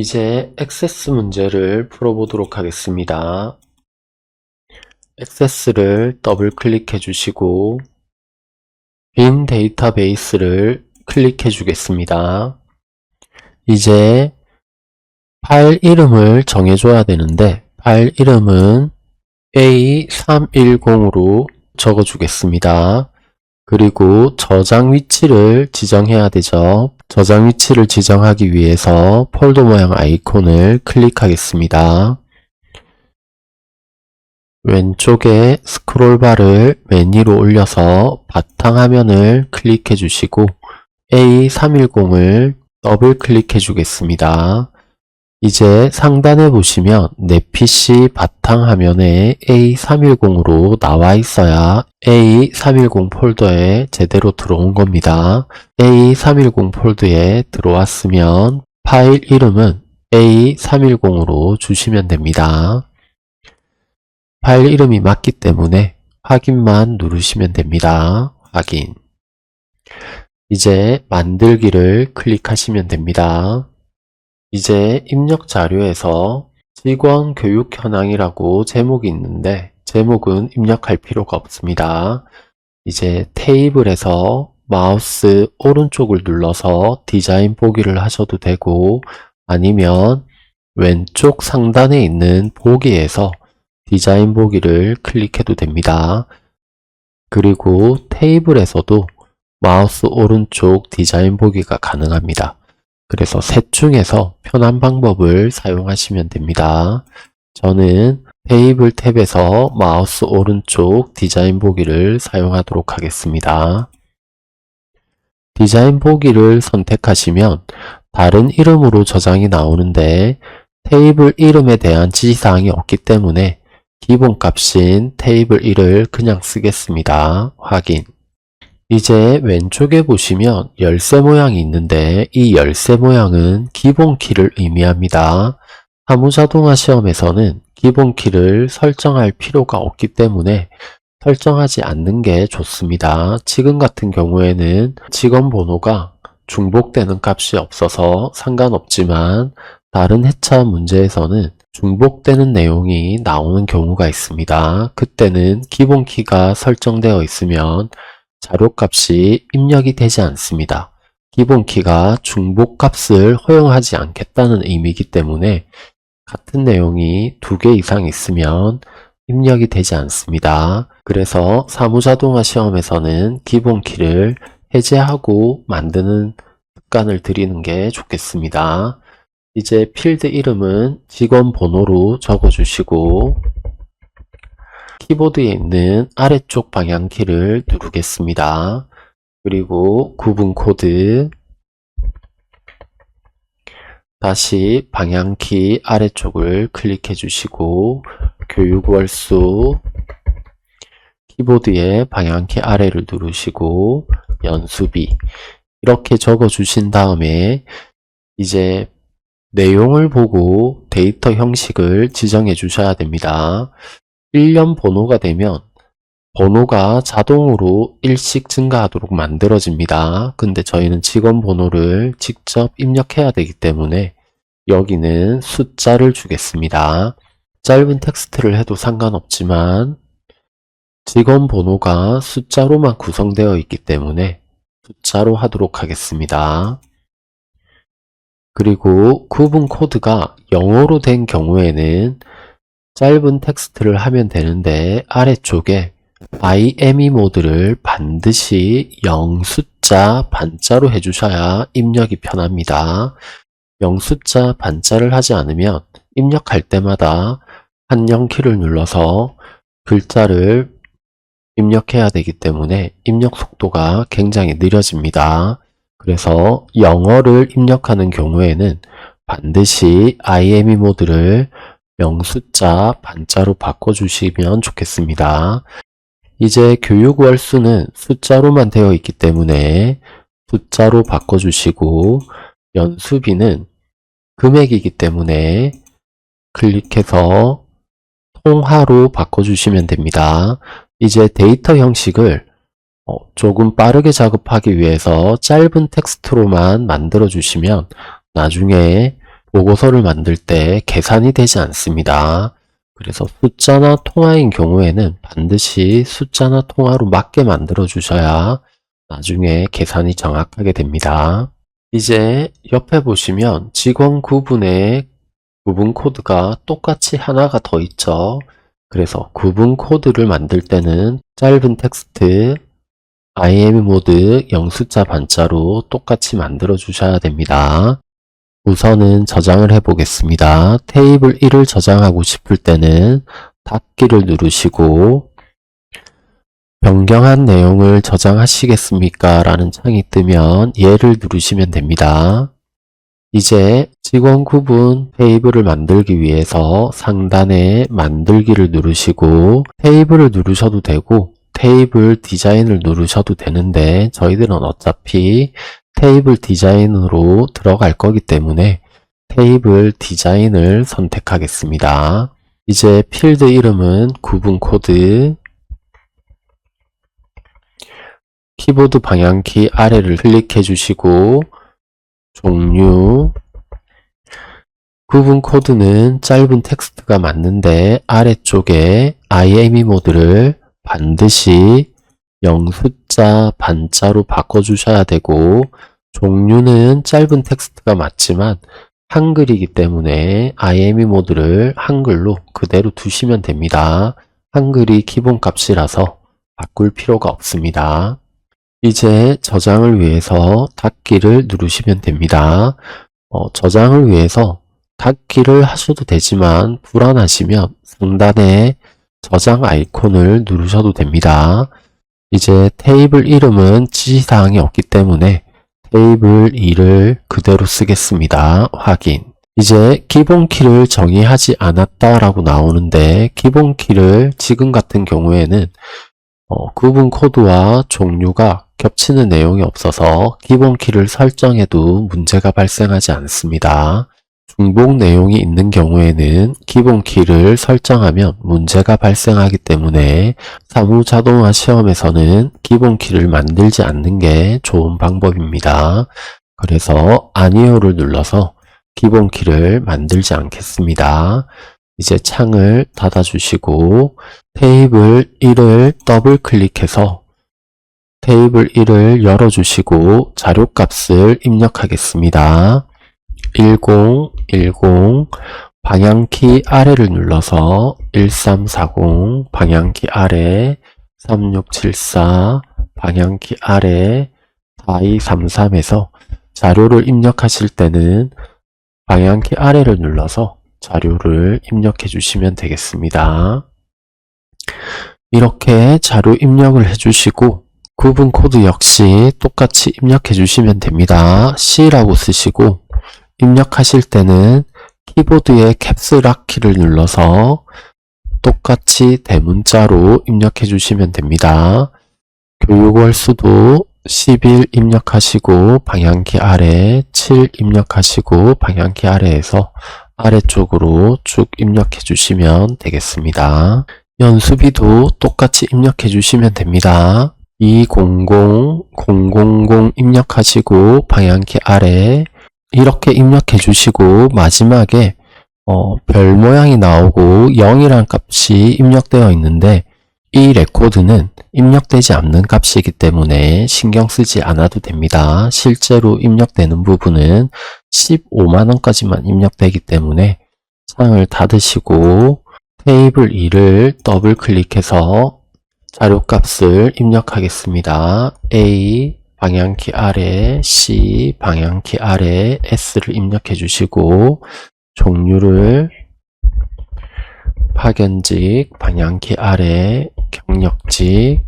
이제 액세스 문제를 풀어보도록 하겠습니다. 액세스를 더블 클릭해 주시고 빈 데이터베이스를 클릭해 주겠습니다. 이제 파일 이름을 정해줘야 되는데 파일 이름은 A310으로 적어주겠습니다. 그리고 저장 위치를 지정해야 되죠. 저장 위치를 지정하기 위해서 폴더 모양 아이콘을 클릭하겠습니다. 왼쪽에 스크롤바를 맨 위로 올려서 바탕화면을 클릭해 주시고 A310을 더블 클릭해 주겠습니다. 이제 상단에 보시면 내 PC 바탕화면에 A310으로 나와 있어야 A310 폴더에 제대로 들어온 겁니다. A310 폴더에 들어왔으면 파일 이름은 A310으로 주시면 됩니다. 파일 이름이 맞기 때문에 확인만 누르시면 됩니다. 확인. 이제 만들기를 클릭하시면 됩니다. 이제 입력 자료에서 직원 교육 현황이라고 제목이 있는데 제목은 입력할 필요가 없습니다. 이제 테이블에서 마우스 오른쪽을 눌러서 디자인 보기를 하셔도 되고 아니면 왼쪽 상단에 있는 보기에서 디자인 보기를 클릭해도 됩니다. 그리고 테이블에서도 마우스 오른쪽 디자인 보기가 가능합니다. 그래서 셋 중에서 편한 방법을 사용하시면 됩니다. 저는 테이블 탭에서 마우스 오른쪽 디자인 보기를 사용하도록 하겠습니다. 디자인 보기를 선택하시면 다른 이름으로 저장이 나오는데 테이블 이름에 대한 지시사항이 없기 때문에 기본값인 테이블 1을 그냥 쓰겠습니다. 확인. 이제 왼쪽에 보시면 열쇠 모양이 있는데 이 열쇠 모양은 기본키를 의미합니다. 사무자동화 시험에서는 기본키를 설정할 필요가 없기 때문에 설정하지 않는 게 좋습니다. 지금 같은 경우에는 직원 번호가 중복되는 값이 없어서 상관없지만 다른 회차 문제에서는 중복되는 내용이 나오는 경우가 있습니다. 그때는 기본키가 설정되어 있으면 자료값이 입력이 되지 않습니다. 기본키가 중복값을 허용하지 않겠다는 의미이기 때문에 같은 내용이 2개 이상 있으면 입력이 되지 않습니다. 그래서 사무자동화 시험에서는 기본키를 해제하고 만드는 습관을 들이는 게 좋겠습니다. 이제 필드 이름은 직원 번호로 적어주시고 키보드에 있는 아래쪽 방향키를 누르겠습니다. 그리고 구분 코드, 다시 방향키 아래쪽을 클릭해 주시고 교육 월수, 키보드에 방향키 아래를 누르시고 연수비 이렇게 적어 주신 다음에 이제 내용을 보고 데이터 형식을 지정해 주셔야 됩니다. 1년 번호가 되면 번호가 자동으로 1씩 증가하도록 만들어집니다. 근데 저희는 직원 번호를 직접 입력해야 되기 때문에 여기는 숫자를 주겠습니다. 짧은 텍스트를 해도 상관없지만 직원 번호가 숫자로만 구성되어 있기 때문에 숫자로 하도록 하겠습니다. 그리고 구분 코드가 영어로 된 경우에는 짧은 텍스트를 하면 되는데 아래쪽에 IME 모드를 반드시 0숫자 반자로 해주셔야 입력이 편합니다. 0숫자 반자를 하지 않으면 입력할 때마다 한영키를 눌러서 글자를 입력해야 되기 때문에 입력 속도가 굉장히 느려집니다. 그래서 영어를 입력하는 경우에는 반드시 IME 모드를 0숫자 반자로 바꿔주시면 좋겠습니다. 이제 교육 월수는 숫자로만 되어 있기 때문에 숫자로 바꿔주시고 연수비는 금액이기 때문에 클릭해서 통화로 바꿔주시면 됩니다. 이제 데이터 형식을 조금 빠르게 작업하기 위해서 짧은 텍스트로만 만들어 주시면 나중에 보고서를 만들 때 계산이 되지 않습니다. 그래서 숫자나 통화인 경우에는 반드시 숫자나 통화로 맞게 만들어 주셔야 나중에 계산이 정확하게 됩니다. 이제 옆에 보시면 직원 구분의 구분 코드가 똑같이 하나가 더 있죠. 그래서 구분 코드를 만들 때는 짧은 텍스트 IM 모드 0숫자 반자로 똑같이 만들어 주셔야 됩니다. 우선은 저장을 해 보겠습니다. 테이블 1을 저장하고 싶을 때는 닫기를 누르시고 변경한 내용을 저장하시겠습니까? 라는 창이 뜨면 얘를 누르시면 됩니다. 이제 직원 구분 테이블을 만들기 위해서 상단에 만들기를 누르시고 테이블을 누르셔도 되고 테이블 디자인을 누르셔도 되는데 저희들은 어차피 테이블 디자인으로 들어갈 거기 때문에 테이블 디자인을 선택하겠습니다. 이제 필드 이름은 구분 코드, 키보드 방향키 아래를 클릭해 주시고 종류, 구분 코드는 짧은 텍스트가 맞는데 아래쪽에 IME 모드를 반드시 0숫자 반자로 바꿔주셔야 되고 종류는 짧은 텍스트가 맞지만 한글이기 때문에 IME 모드를 한글로 그대로 두시면 됩니다. 한글이 기본 값이라서 바꿀 필요가 없습니다. 이제 저장을 위해서 닫기를 누르시면 됩니다. 저장을 위해서 닫기를 하셔도 되지만 불안하시면 상단에 저장 아이콘을 누르셔도 됩니다. 이제 테이블 이름은 지시사항이 없기 때문에 테이블 2를 그대로 쓰겠습니다. 확인. 이제 기본키를 정의하지 않았다라고 나오는데 기본키를 지금 같은 경우에는 구분 코드와 종류가 겹치는 내용이 없어서 기본키를 설정해도 문제가 발생하지 않습니다. 중복 내용이 있는 경우에는 기본키를 설정하면 문제가 발생하기 때문에 사무자동화 시험에서는 기본키를 만들지 않는 게 좋은 방법입니다. 그래서 아니오를 눌러서 기본키를 만들지 않겠습니다. 이제 창을 닫아주시고 테이블 1을 더블 클릭해서 테이블 1을 열어주시고 자료값을 입력하겠습니다. 1010 방향키 아래를 눌러서 1340 방향키 아래 3674 방향키 아래 4233에서 자료를 입력하실 때는 방향키 아래를 눌러서 자료를 입력해 주시면 되겠습니다. 이렇게 자료 입력을 해주시고 구분 코드 역시 똑같이 입력해 주시면 됩니다. C라고 쓰시고 입력하실 때는 키보드의 캡스락 키를 눌러서 똑같이 대문자로 입력해 주시면 됩니다. 교육월 수도 11 입력하시고 방향키 아래 7 입력하시고 방향키 아래에서 아래쪽으로 쭉 입력해 주시면 되겠습니다. 연수비도 똑같이 입력해 주시면 됩니다. 200 000 입력하시고 방향키 아래 이렇게 입력해 주시고 마지막에 별 모양이 나오고 0이란 값이 입력되어 있는데 이 레코드는 입력되지 않는 값이기 때문에 신경 쓰지 않아도 됩니다. 실제로 입력되는 부분은 15만원까지만 입력되기 때문에 창을 닫으시고 테이블 2를 더블 클릭해서 자료값을 입력하겠습니다. A 방향키 아래, C 방향키 아래 S를 입력해 주시고 종류를 파견직 방향키 아래, 경력직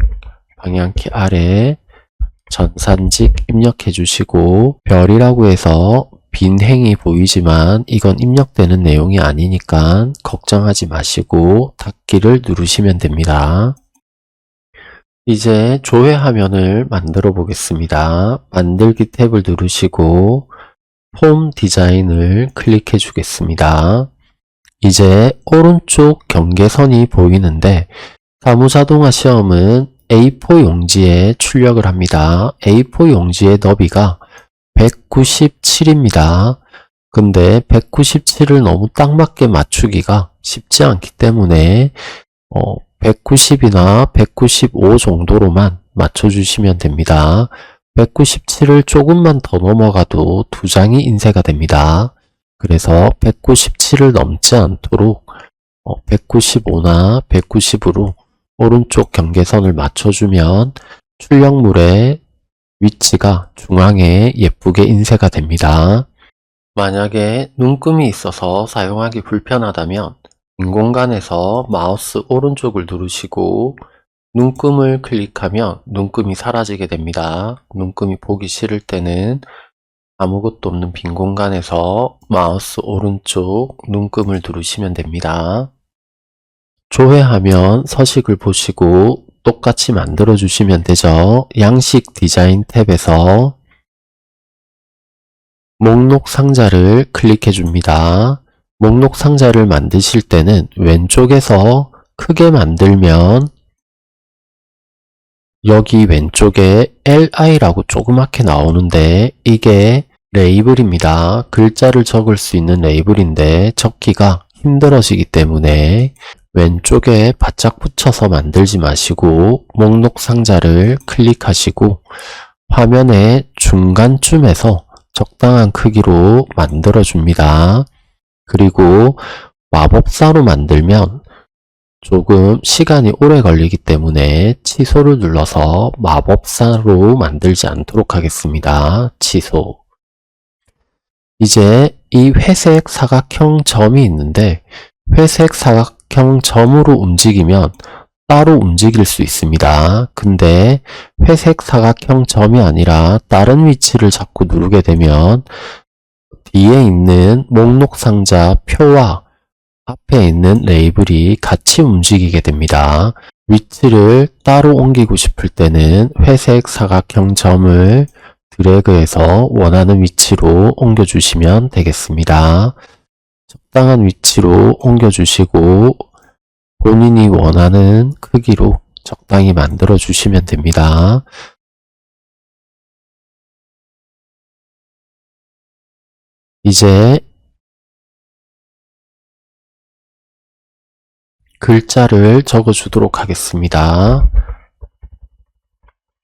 방향키 아래, 전산직 입력해 주시고 별이라고 해서 빈 행이 보이지만 이건 입력되는 내용이 아니니까 걱정하지 마시고 닫기를 누르시면 됩니다. 이제 조회 화면을 만들어 보겠습니다. 만들기 탭을 누르시고 폼 디자인을 클릭해 주겠습니다. 이제 오른쪽 경계선이 보이는데 사무자동화 시험은 A4 용지에 출력을 합니다. A4 용지의 너비가 197입니다. 근데 197을 너무 딱 맞게 맞추기가 쉽지 않기 때문에 190이나 195 정도로만 맞춰주시면 됩니다. 197을 조금만 더 넘어가도 두 장이 인쇄가 됩니다. 그래서 197을 넘지 않도록 195나 190으로 오른쪽 경계선을 맞춰주면 출력물의 위치가 중앙에 예쁘게 인쇄가 됩니다. 만약에 눈금이 있어서 사용하기 불편하다면 빈 공간에서 마우스 오른쪽을 누르시고 눈금을 클릭하면 눈금이 사라지게 됩니다. 눈금이 보기 싫을 때는 아무것도 없는 빈 공간에서 마우스 오른쪽 눈금을 누르시면 됩니다. 조회하면 서식을 보시고 똑같이 만들어 주시면 되죠. 양식 디자인 탭에서 목록 상자를 클릭해 줍니다. 목록 상자를 만드실 때는 왼쪽에서 크게 만들면 여기 왼쪽에 LI라고 조그맣게 나오는데 이게 레이블입니다. 글자를 적을 수 있는 레이블인데 적기가 힘들어지기 때문에 왼쪽에 바짝 붙여서 만들지 마시고 목록 상자를 클릭하시고 화면의 중간쯤에서 적당한 크기로 만들어 줍니다. 그리고 마법사로 만들면 조금 시간이 오래 걸리기 때문에 취소를 눌러서 마법사로 만들지 않도록 하겠습니다. 취소. 이제 이 회색 사각형 점이 있는데 회색 사각형 점으로 움직이면 따로 움직일 수 있습니다. 근데 회색 사각형 점이 아니라 다른 위치를 자꾸 누르게 되면 뒤에 있는 목록 상자 표와 앞에 있는 레이블이 같이 움직이게 됩니다. 위치를 따로 옮기고 싶을 때는 회색 사각형 점을 드래그해서 원하는 위치로 옮겨주시면 되겠습니다. 적당한 위치로 옮겨주시고 본인이 원하는 크기로 적당히 만들어 주시면 됩니다. 이제 글자를 적어 주도록 하겠습니다.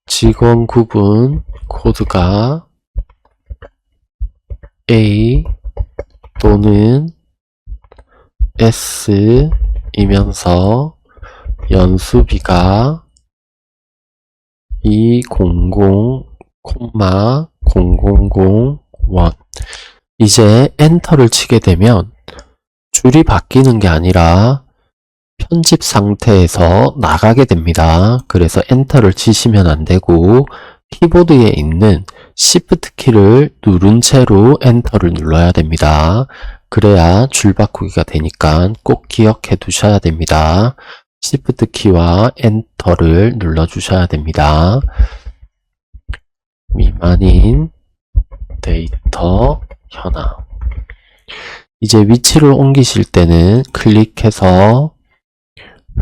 직원 구분 코드가 A 또는 S 이면서 연수비가 200,001 이제 엔터를 치게 되면 줄이 바뀌는 게 아니라 편집 상태에서 나가게 됩니다. 그래서 엔터를 치시면 안 되고 키보드에 있는 Shift 키를 누른 채로 엔터를 눌러야 됩니다. 그래야 줄 바꾸기가 되니까 꼭 기억해 두셔야 됩니다. Shift 키와 엔터를 눌러 주셔야 됩니다. 미만인 데이터 현황. 이제 위치를 옮기실 때는 클릭해서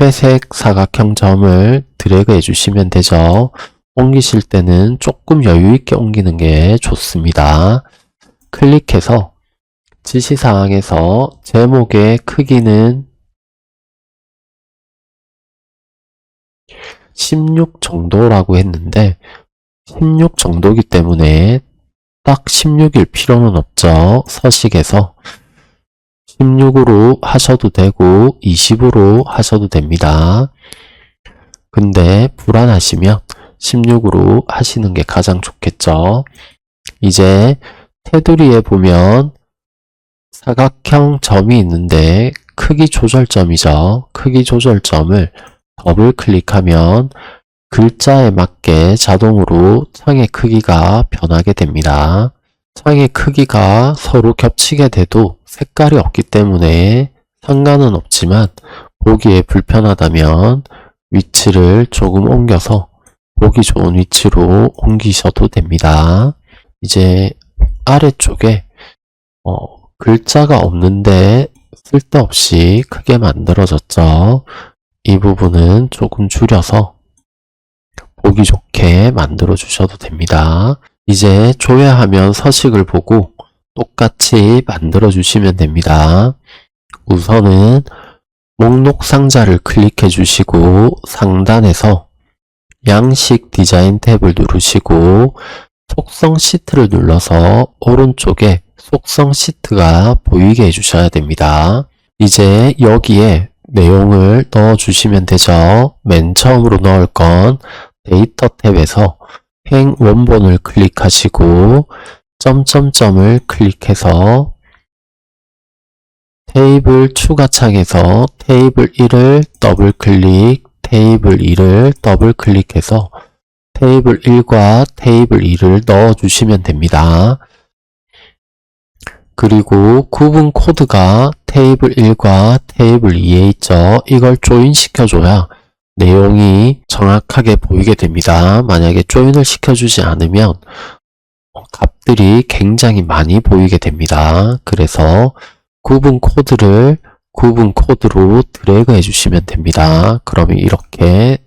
회색 사각형 점을 드래그 해주시면 되죠. 옮기실 때는 조금 여유있게 옮기는 게 좋습니다. 클릭해서 지시사항에서 제목의 크기는 16 정도라고 했는데 16 정도이기 때문에 딱 16일 필요는 없죠. 서식에서 16으로 하셔도 되고 20으로 하셔도 됩니다. 근데 불안하시면 16으로 하시는 게 가장 좋겠죠. 이제 테두리에 보면 사각형 점이 있는데 크기 조절점이죠. 크기 조절점을 더블 클릭하면 글자에 맞게 자동으로 창의 크기가 변하게 됩니다. 창의 크기가 서로 겹치게 돼도 색깔이 없기 때문에 상관은 없지만 보기에 불편하다면 위치를 조금 옮겨서 보기 좋은 위치로 옮기셔도 됩니다. 이제 아래쪽에 글자가 없는데 쓸데없이 크게 만들어졌죠. 이 부분은 조금 줄여서 보기 좋게 만들어 주셔도 됩니다. 이제 조회하면 서식을 보고 똑같이 만들어 주시면 됩니다. 우선은 목록 상자를 클릭해 주시고 상단에서 양식 디자인 탭을 누르시고 속성 시트를 눌러서 오른쪽에 속성 시트가 보이게 해주셔야 됩니다. 이제 여기에 내용을 넣어 주시면 되죠. 맨 처음으로 넣을 건 데이터 탭에서 행 원본을 클릭하시고 점점점을 클릭해서 테이블 추가 창에서 테이블 1을 더블 클릭, 테이블 2를 더블 클릭해서 테이블 1과 테이블 2를 넣어 주시면 됩니다. 그리고 구분 코드가 테이블 1과 테이블 2에 있죠. 이걸 조인 시켜줘야 내용이 정확하게 보이게 됩니다. 만약에 조인을 시켜주지 않으면 값들이 굉장히 많이 보이게 됩니다. 그래서 구분 코드를 구분 코드로 드래그 해주시면 됩니다. 그러면 이렇게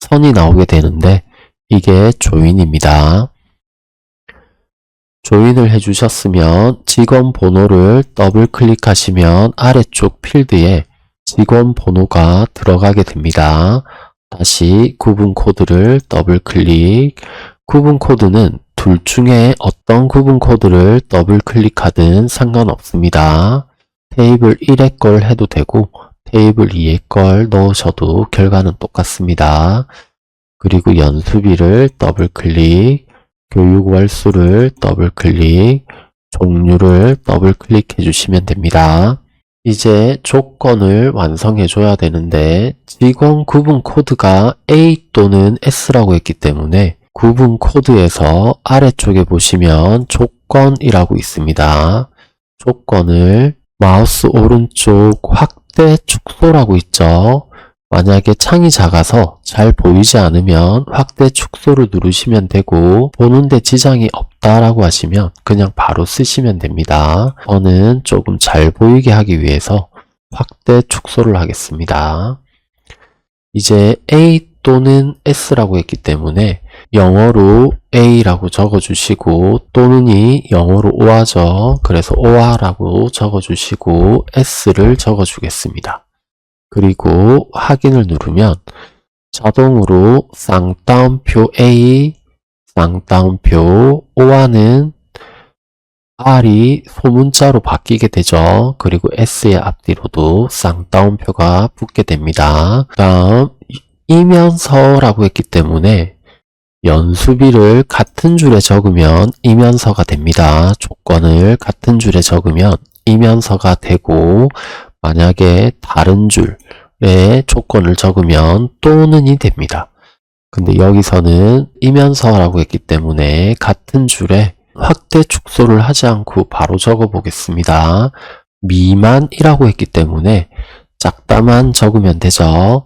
선이 나오게 되는데 이게 조인입니다. 조인을 해주셨으면 직원 번호를 더블 클릭하시면 아래쪽 필드에 직원 번호가 들어가게 됩니다. 다시 구분 코드를 더블 클릭. 구분 코드는 둘 중에 어떤 구분 코드를 더블 클릭하든 상관없습니다. 테이블 1의 걸 해도 되고 테이블 2의 걸 넣으셔도 결과는 똑같습니다. 그리고 연수비를 더블 클릭, 교육 월수를 더블 클릭, 종류를 더블 클릭해 주시면 됩니다. 이제 조건을 완성해 줘야 되는데 직원 구분 코드가 A 또는 S라고 했기 때문에 구분 코드에서 아래쪽에 보시면 조건이라고 있습니다. 조건을 마우스 오른쪽 확대 축소라고 있죠. 만약에 창이 작아서 잘 보이지 않으면 확대 축소를 누르시면 되고 보는데 지장이 없다라고 하시면 그냥 바로 쓰시면 됩니다. 저는 조금 잘 보이게 하기 위해서 확대 축소를 하겠습니다. 이제 A 또는 S라고 했기 때문에 영어로 A라고 적어주시고 또는이 영어로 OR죠. 그래서 OR라고 적어주시고 S를 적어주겠습니다. 그리고 확인을 누르면 자동으로 쌍따옴표 A, 쌍따옴표 OR는 R이 소문자로 바뀌게 되죠. 그리고 S의 앞뒤로도 쌍따옴표가 붙게 됩니다. 그 다음 이면서라고 했기 때문에 연수비를 같은 줄에 적으면 이면서가 됩니다. 조건을 같은 줄에 적으면 이면서가 되고 만약에 다른 줄에 조건을 적으면 또는이 됩니다. 근데 여기서는 이면서라고 했기 때문에 같은 줄에 확대 축소를 하지 않고 바로 적어 보겠습니다. 미만이라고 했기 때문에 작다만 적으면 되죠.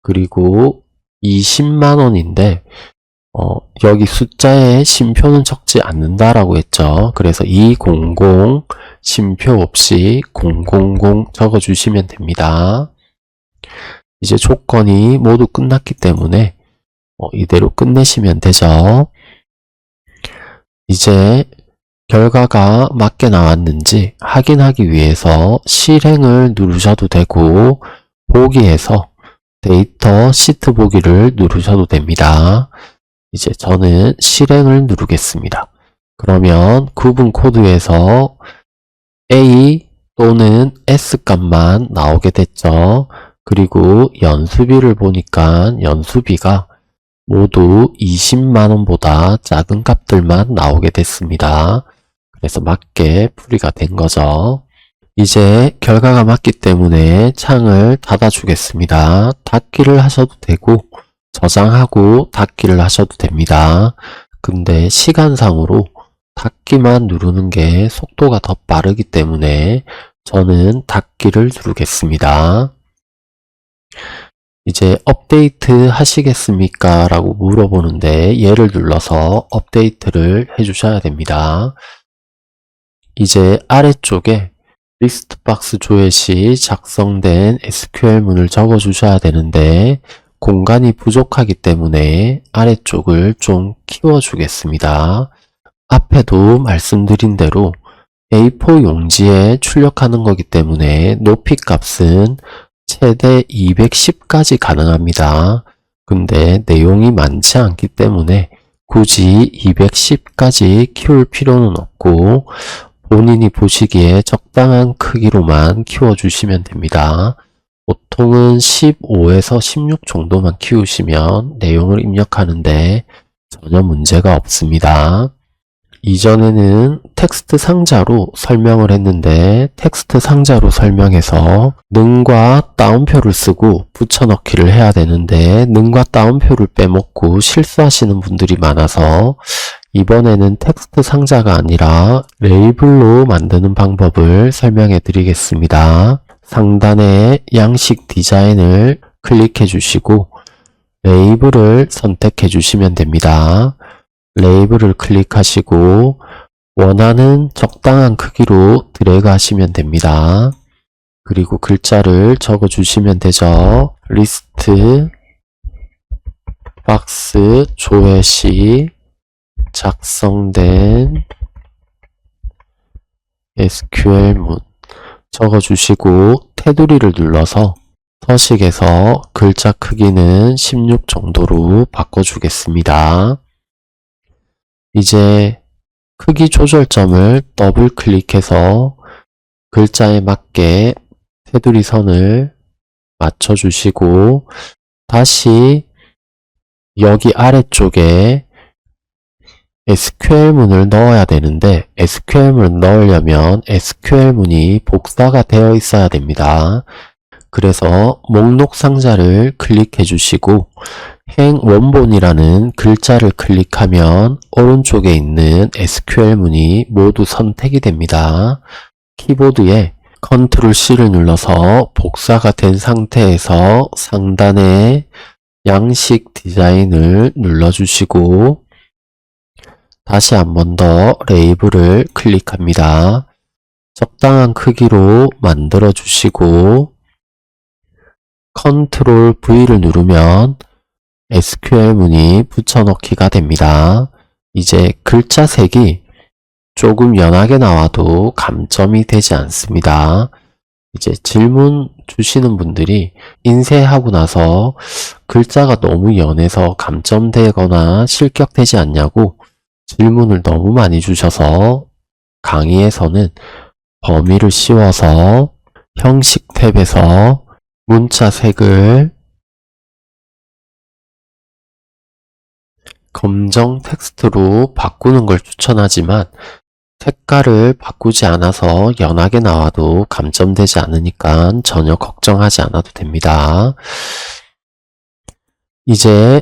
그리고 20만 원인데 여기 숫자에 쉼표는 적지 않는다라고 했죠. 그래서 200 쉼표 없이 000 적어주시면 됩니다. 이제 조건이 모두 끝났기 때문에 이대로 끝내시면 되죠. 이제 결과가 맞게 나왔는지 확인하기 위해서 실행을 누르셔도 되고 보기에서 데이터 시트 보기를 누르셔도 됩니다. 이제 저는 실행을 누르겠습니다. 그러면 구분 코드에서 A 또는 S 값만 나오게 됐죠. 그리고 연수비를 보니까 연수비가 모두 20만원보다 작은 값들만 나오게 됐습니다. 그래서 맞게 풀이가 된 거죠. 이제 결과가 맞기 때문에 창을 닫아 주겠습니다. 닫기를 하셔도 되고 저장하고 닫기를 하셔도 됩니다. 근데 시간상으로 닫기만 누르는 게 속도가 더 빠르기 때문에 저는 닫기를 누르겠습니다. 이제 업데이트 하시겠습니까? 라고 물어보는데 얘를 눌러서 업데이트를 해주셔야 됩니다. 이제 아래쪽에 리스트 박스 조회 시 작성된 SQL문을 적어 주셔야 되는데 공간이 부족하기 때문에 아래쪽을 좀 키워 주겠습니다. 앞에도 말씀드린 대로 A4 용지에 출력하는 거기 때문에 높이 값은 최대 210까지 가능합니다. 근데 내용이 많지 않기 때문에 굳이 210까지 키울 필요는 없고 본인이 보시기에 적당한 크기로만 키워주시면 됩니다. 보통은 15에서 16 정도만 키우시면 내용을 입력하는데 전혀 문제가 없습니다. 이전에는 텍스트 상자로 설명을 했는데 텍스트 상자로 설명해서 능과 따옴표를 쓰고 붙여넣기를 해야 되는데 능과 따옴표를 빼먹고 실수하시는 분들이 많아서 이번에는 텍스트 상자가 아니라 레이블로 만드는 방법을 설명해 드리겠습니다. 상단에 양식 디자인을 클릭해 주시고 레이블을 선택해 주시면 됩니다. 레이블을 클릭하시고 원하는 적당한 크기로 드래그 하시면 됩니다. 그리고 글자를 적어 주시면 되죠. 리스트 박스 조회 시 작성된 SQL문 적어 주시고 테두리를 눌러서 서식에서 글자 크기는 16 정도로 바꿔주겠습니다. 이제 크기 조절점을 더블 클릭해서 글자에 맞게 테두리 선을 맞춰주시고 다시 여기 아래쪽에 SQL문을 넣어야 되는데 SQL문을 넣으려면 SQL문이 복사가 되어 있어야 됩니다. 그래서 목록 상자를 클릭해 주시고 행 원본이라는 글자를 클릭하면 오른쪽에 있는 SQL문이 모두 선택이 됩니다. 키보드에 Ctrl C를 눌러서 복사가 된 상태에서 상단에 양식 디자인을 눌러주시고 다시 한 번 더 레이블을 클릭합니다. 적당한 크기로 만들어 주시고 Ctrl V를 누르면 SQL문이 붙여넣기가 됩니다. 이제 글자 색이 조금 연하게 나와도 감점이 되지 않습니다. 이제 질문 주시는 분들이 인쇄하고 나서 글자가 너무 연해서 감점되거나 실격되지 않냐고 질문을 너무 많이 주셔서 강의에서는 범위를 씌워서 형식 탭에서 문자 색을 검정 텍스트로 바꾸는 걸 추천하지만 색깔을 바꾸지 않아서 연하게 나와도 감점되지 않으니까 전혀 걱정하지 않아도 됩니다. 이제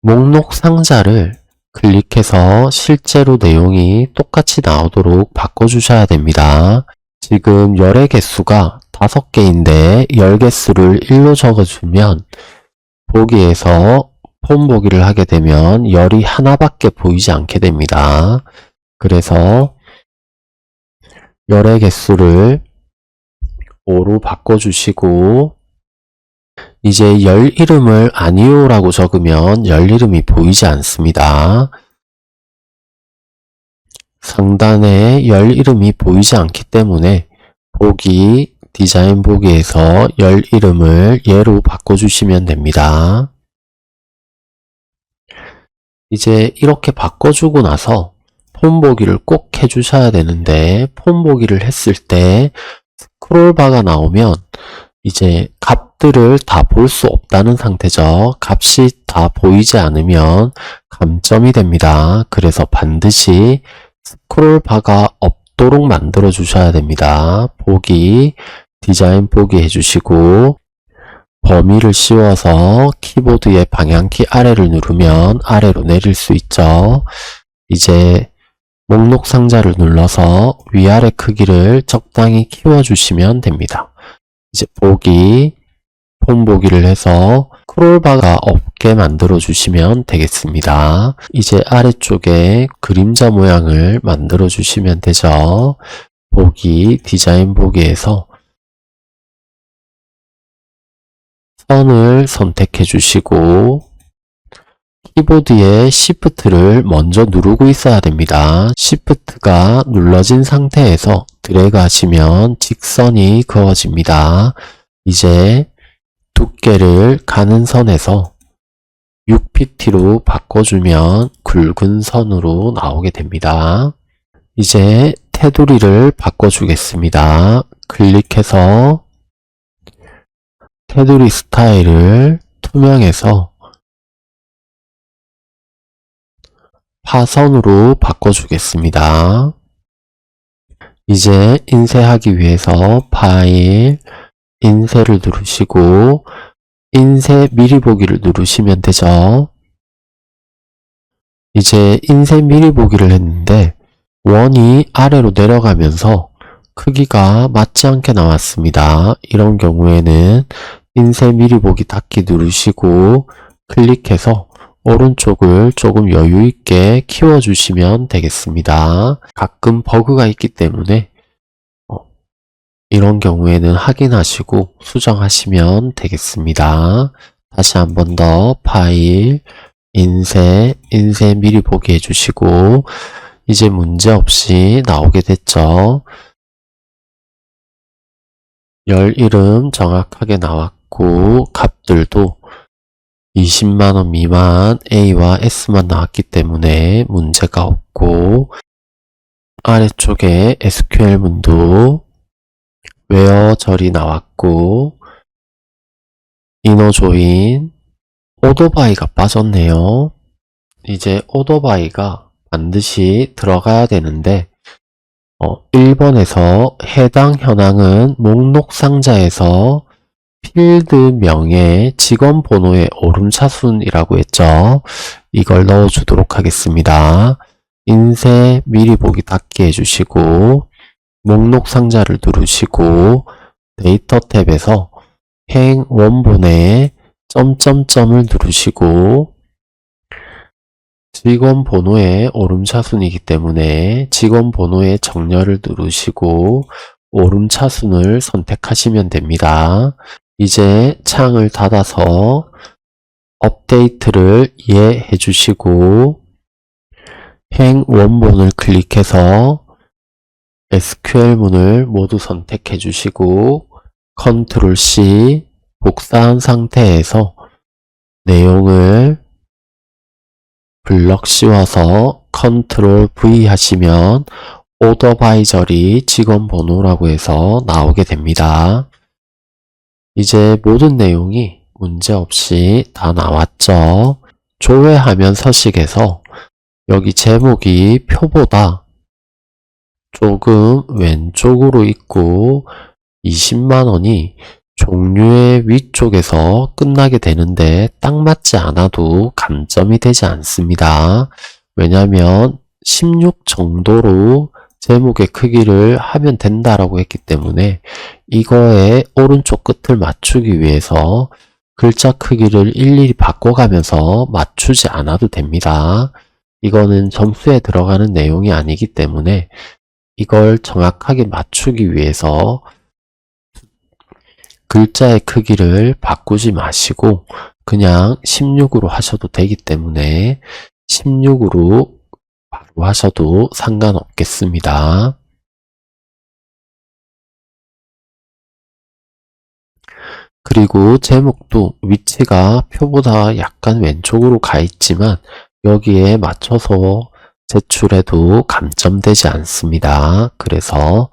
목록 상자를 클릭해서 실제로 내용이 똑같이 나오도록 바꿔주셔야 됩니다. 지금 열의 개수가 5개인데 열 개수를 1로 적어주면 보기에서 폰 보기를 하게 되면 열이 하나밖에 보이지 않게 됩니다. 그래서 열의 개수를 5로 바꿔주시고 이제 열 이름을 아니오라고 적으면 열 이름이 보이지 않습니다. 상단에 열 이름이 보이지 않기 때문에 보기, 디자인 보기에서 열 이름을 예로 바꿔주시면 됩니다. 이제 이렇게 바꿔주고 나서 폰 보기를 꼭 해주셔야 되는데 폰 보기를 했을 때 스크롤바가 나오면 이제 값들을 다 볼 수 없다는 상태죠. 값이 다 보이지 않으면 감점이 됩니다. 그래서 반드시 스크롤바가 없도록 만들어 주셔야 됩니다. 보기, 디자인 보기 해주시고 범위를 씌워서 키보드의 방향키 아래를 누르면 아래로 내릴 수 있죠. 이제 목록 상자를 눌러서 위아래 크기를 적당히 키워주시면 됩니다. 이제 보기, 폰 보기를 해서 스크롤바가 없게 만들어 주시면 되겠습니다. 이제 아래쪽에 그림자 모양을 만들어 주시면 되죠. 보기, 디자인 보기에서 선을 선택해 주시고 키보드의 Shift를 먼저 누르고 있어야 됩니다. Shift가 눌러진 상태에서 드래그 하시면 직선이 그어집니다. 이제 두께를 가는 선에서 6pt로 바꿔주면 굵은 선으로 나오게 됩니다. 이제 테두리를 바꿔주겠습니다. 클릭해서 테두리 스타일을 투명해서 파선으로 바꿔주겠습니다. 이제 인쇄하기 위해서 파일, 인쇄를 누르시고 인쇄 미리 보기를 누르시면 되죠. 이제 인쇄 미리 보기를 했는데 원이 아래로 내려가면서 크기가 맞지 않게 나왔습니다. 이런 경우에는 인쇄 미리 보기 닫기 누르시고 클릭해서 오른쪽을 조금 여유 있게 키워주시면 되겠습니다. 가끔 버그가 있기 때문에 이런 경우에는 확인하시고 수정하시면 되겠습니다. 다시 한 번 더 파일, 인쇄 미리 보기 해주시고 이제 문제없이 나오게 됐죠. 열 이름 정확하게 나왔고 값들도 20만원 미만 A와 S만 나왔기 때문에 문제가 없고 아래쪽에 SQL문도 웨어 절이 나왔고 이너 조인 오토바이가 빠졌네요. 이제 오토바이가 반드시 들어가야 되는데 1번에서 해당 현황은 목록 상자에서 필드명에 직원 번호의 오름차순이라고 했죠. 이걸 넣어주도록 하겠습니다. 인쇄 미리 보기 닫기 해주시고 목록 상자를 누르시고 데이터 탭에서 행 원본에 점점점을 누르시고 직원 번호의 오름차순이기 때문에 직원 번호의 정렬을 누르시고 오름차순을 선택하시면 됩니다. 이제 창을 닫아서 업데이트를 이해해 주시고 행 원본을 클릭해서 SQL문을 모두 선택해 주시고 컨트롤 C 복사한 상태에서 내용을 블럭 씌워서 컨트롤 V 하시면 오더바이저리 직원 번호라고 해서 나오게 됩니다. 이제 모든 내용이 문제없이 다 나왔죠. 조회하면 서식에서 여기 제목이 표보다 조금 왼쪽으로 있고 20만원이 종류의 위쪽에서 끝나게 되는데 딱 맞지 않아도 감점이 되지 않습니다. 왜냐하면 16 정도로 제목의 크기를 하면 된다라고 했기 때문에 이거의 오른쪽 끝을 맞추기 위해서 글자 크기를 일일이 바꿔가면서 맞추지 않아도 됩니다. 이거는 점수에 들어가는 내용이 아니기 때문에 이걸 정확하게 맞추기 위해서 글자의 크기를 바꾸지 마시고 그냥 16으로 하셔도 되기 때문에 16으로 바로 하셔도 상관없겠습니다. 그리고 제목도 위치가 표보다 약간 왼쪽으로 가 있지만 여기에 맞춰서 제출해도 감점되지 않습니다. 그래서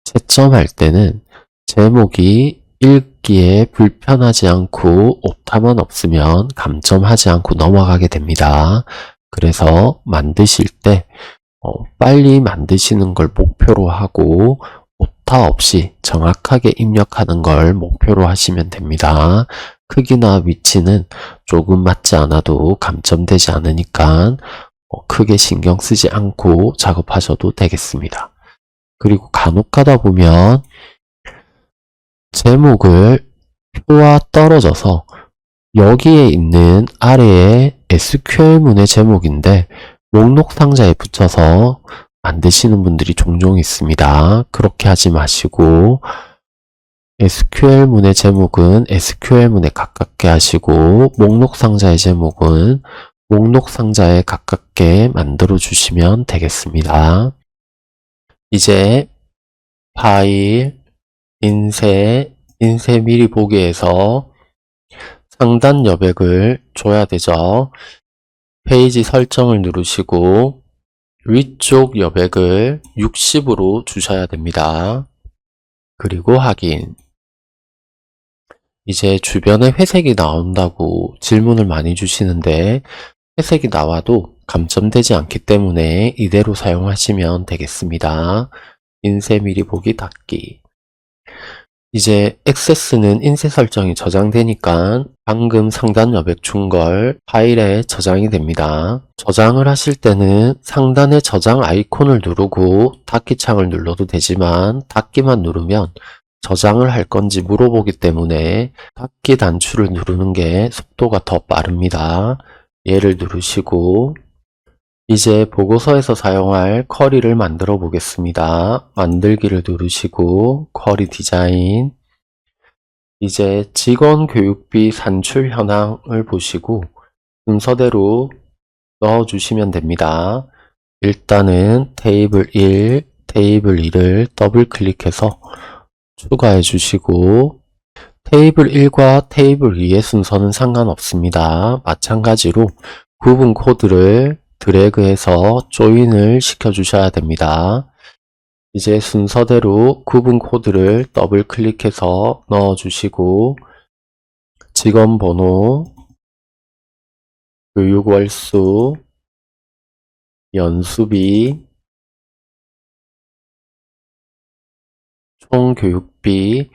채점할 때는 제목이 읽기에 불편하지 않고 오타만 없으면 감점하지 않고 넘어가게 됩니다. 그래서 만드실 때 빨리 만드시는 걸 목표로 하고 오타 없이 정확하게 입력하는 걸 목표로 하시면 됩니다. 크기나 위치는 조금 맞지 않아도 감점되지 않으니까 크게 신경 쓰지 않고 작업하셔도 되겠습니다. 그리고 간혹 가다 보면 제목을 표와 떨어져서 여기에 있는 아래에 SQL문의 제목인데 목록 상자에 붙여서 만드시는 분들이 종종 있습니다. 그렇게 하지 마시고 SQL문의 제목은 SQL문에 가깝게 하시고 목록 상자의 제목은 목록 상자에 가깝게 만들어 주시면 되겠습니다. 이제 파일, 인쇄 미리 보기에서 상단 여백을 줘야 되죠. 페이지 설정을 누르시고 위쪽 여백을 60으로 주셔야 됩니다. 그리고 확인. 이제 주변에 회색이 나온다고 질문을 많이 주시는데 회색이 나와도 감점되지 않기 때문에 이대로 사용하시면 되겠습니다. 인쇄 미리 보기 닫기. 이제 액세스는 인쇄 설정이 저장되니까 방금 상단 여백 준 걸 파일에 저장이 됩니다. 저장을 하실 때는 상단의 저장 아이콘을 누르고 닫기 창을 눌러도 되지만 닫기만 누르면 저장을 할 건지 물어보기 때문에 닫기 단추를 누르는 게 속도가 더 빠릅니다. 얘를 누르시고 이제 보고서에서 사용할 쿼리를 만들어 보겠습니다. 만들기를 누르시고 쿼리 디자인. 이제 직원 교육비 산출 현황을 보시고 순서대로 넣어주시면 됩니다. 일단은 테이블 1, 테이블 2를 더블 클릭해서 추가해 주시고 테이블 1과 테이블 2의 순서는 상관없습니다. 마찬가지로 구분 코드를 드래그해서 조인을 시켜 주셔야 됩니다. 이제 순서대로 구분 코드를 더블 클릭해서 넣어 주시고 직원 번호, 교육 월수, 연수비, 총 교육비.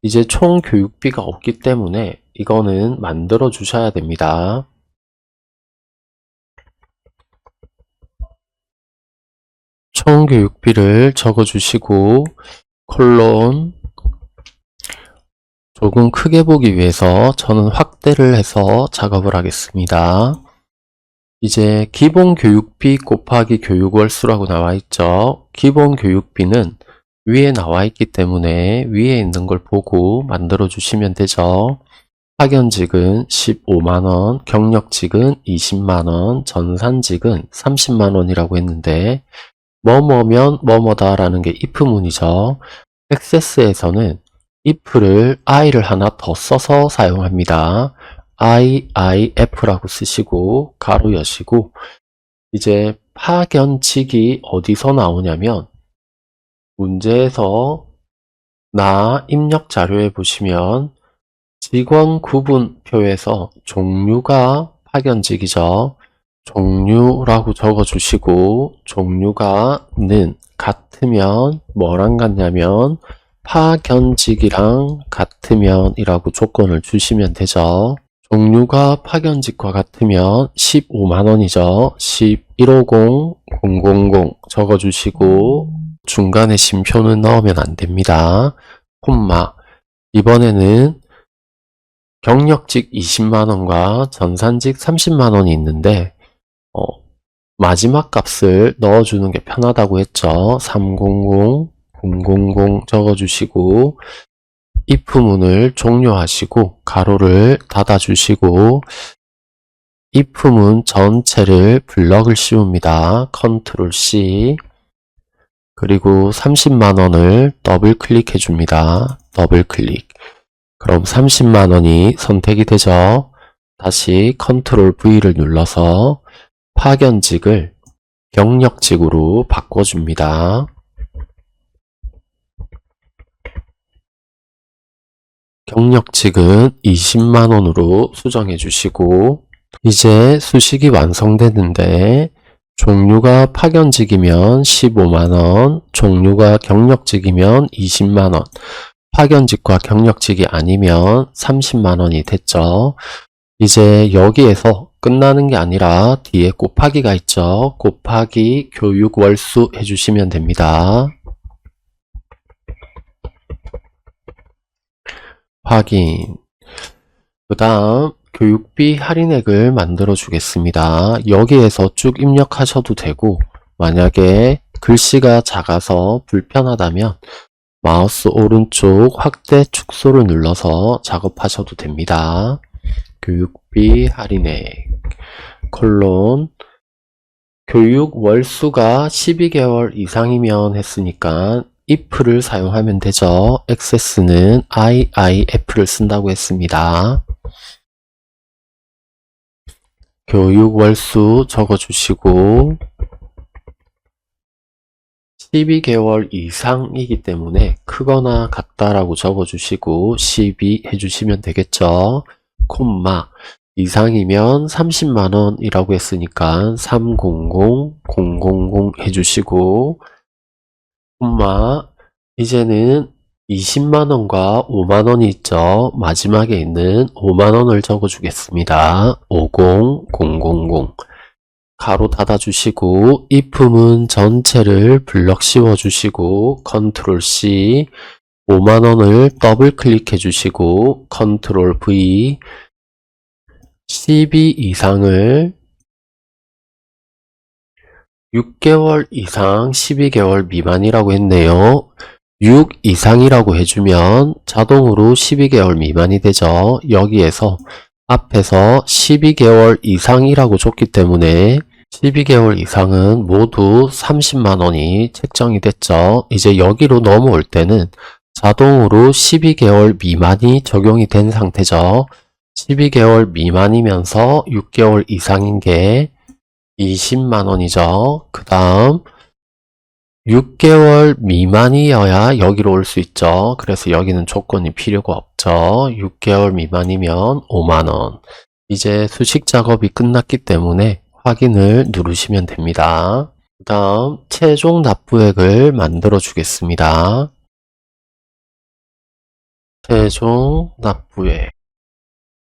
이제 총 교육비가 없기 때문에 이거는 만들어 주셔야 됩니다. 총 교육비를 적어 주시고 콜론. 조금 크게 보기 위해서 저는 확대를 해서 작업을 하겠습니다. 이제 기본 교육비 곱하기 교육월수라고 나와 있죠. 기본 교육비는 위에 나와 있기 때문에 위에 있는 걸 보고 만들어 주시면 되죠. 파견직은 15만원, 경력직은 20만원, 전산직은 30만원이라고 했는데 뭐뭐면 뭐뭐다 라는 게 if문이죠. 액세스에서는 if를 i를 하나 더 써서 사용합니다. if라고 쓰시고 가로 여시고 이제 파견직이 어디서 나오냐면 문제에서 나 입력 자료에 보시면 직원 구분표에서 종류가 파견직이죠. 종류라고 적어주시고 종류가 는 같으면 뭐랑 같냐면 파견직이랑 같으면 이라고 조건을 주시면 되죠. 종류가 파견직과 같으면 15만원이죠. 1150000 적어주시고 중간에 쉼표는 넣으면 안됩니다. 콤마. 이번에는 경력직 20만원과 전산직 30만원이 있는데 마지막 값을 넣어주는 게 편하다고 했죠. 300, 000 적어주시고 if문을 종료하시고 가로를 닫아주시고 if문 전체를 블럭을 씌웁니다. 컨트롤 C. 그리고 30만원을 더블 클릭해 줍니다. 더블 클릭. 그럼 30만원이 선택이 되죠. 다시 컨트롤 V를 눌러서 파견직을 경력직으로 바꿔줍니다. 경력직은 20만원으로 수정해 주시고 이제 수식이 완성되는데 종류가 파견직이면 15만원, 종류가 경력직이면 20만원, 파견직과 경력직이 아니면 30만원이 됐죠. 이제 여기에서 끝나는 게 아니라 뒤에 곱하기가 있죠. 곱하기 교육 월수 해주시면 됩니다. 확인. 그 다음 교육비 할인액을 만들어 주겠습니다. 여기에서 쭉 입력하셔도 되고 만약에 글씨가 작아서 불편하다면 마우스 오른쪽 확대 축소를 눌러서 작업하셔도 됩니다. 교육비 할인액 콜론 교육 월수가 12개월 이상이면 했으니까 if를 사용하면 되죠. access는 IIF를 쓴다고 했습니다. 교육 월수 적어주시고 12개월 이상이기 때문에 크거나 같다라고 적어주시고 12 해주시면 되겠죠. 콤마 이상이면 30만원이라고 했으니까 300000 해주시고 콤마 이제는 20만원과 5만원이 있죠. 마지막에 있는 5만원을 적어주겠습니다. 50000 가로 닫아주시고 if문 전체를 블럭 씌워주시고 컨트롤 C 5만원을 더블 클릭해 주시고 컨트롤 V 12 이상을 6개월 이상 12개월 미만이라고 했네요. 6 이상이라고 해주면 자동으로 12개월 미만이 되죠. 여기에서 앞에서 12개월 이상이라고 줬기 때문에 12개월 이상은 모두 30만원이 책정이 됐죠. 이제 여기로 넘어올 때는 자동으로 12개월 미만이 적용이 된 상태죠. 12개월 미만이면서 6개월 이상인 게 20만원이죠. 그 다음 6개월 미만이어야 여기로 올 수 있죠. 그래서 여기는 조건이 필요가 없죠. 6개월 미만이면 5만원. 이제 수식 작업이 끝났기 때문에 확인을 누르시면 됩니다. 그 다음 최종 납부액을 만들어 주겠습니다. 최종 납부액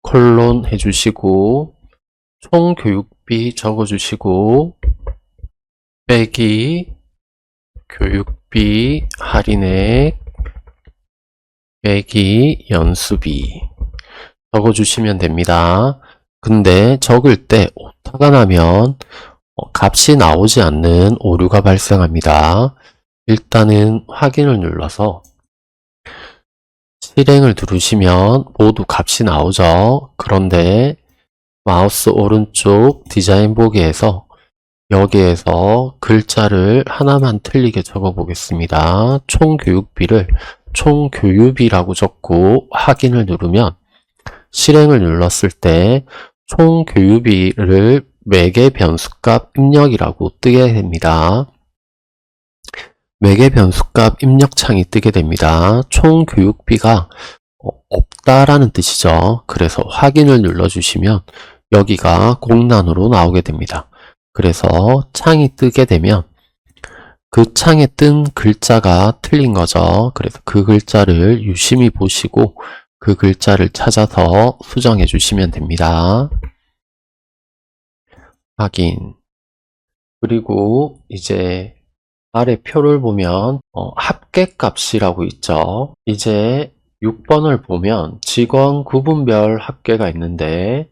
콜론 해주시고 총 교육비 적어주시고 빼기 교육비 할인액 빼기 연수비 적어주시면 됩니다. 근데 적을 때 오타가 나면 값이 나오지 않는 오류가 발생합니다. 일단은 확인을 눌러서 실행을 누르시면 모두 값이 나오죠. 그런데 마우스 오른쪽 디자인 보기에서 여기에서 글자를 하나만 틀리게 적어 보겠습니다. 총 교육비를 총 교육비라고 적고 확인을 누르면 실행을 눌렀을 때 총 교육비를 매개 변수값 입력이라고 뜨게 됩니다. 매개 변수값 입력창이 뜨게 됩니다. 총 교육비가 없다라는 뜻이죠. 그래서 확인을 눌러주시면 여기가 공란으로 나오게 됩니다. 그래서 창이 뜨게 되면 그 창에 뜬 글자가 틀린 거죠. 그래서 그 글자를 유심히 보시고 그 글자를 찾아서 수정해 주시면 됩니다. 확인. 그리고 이제 아래 표를 보면 합계값이라고 있죠. 이제 6번을 보면 직원 구분별 합계가 있는데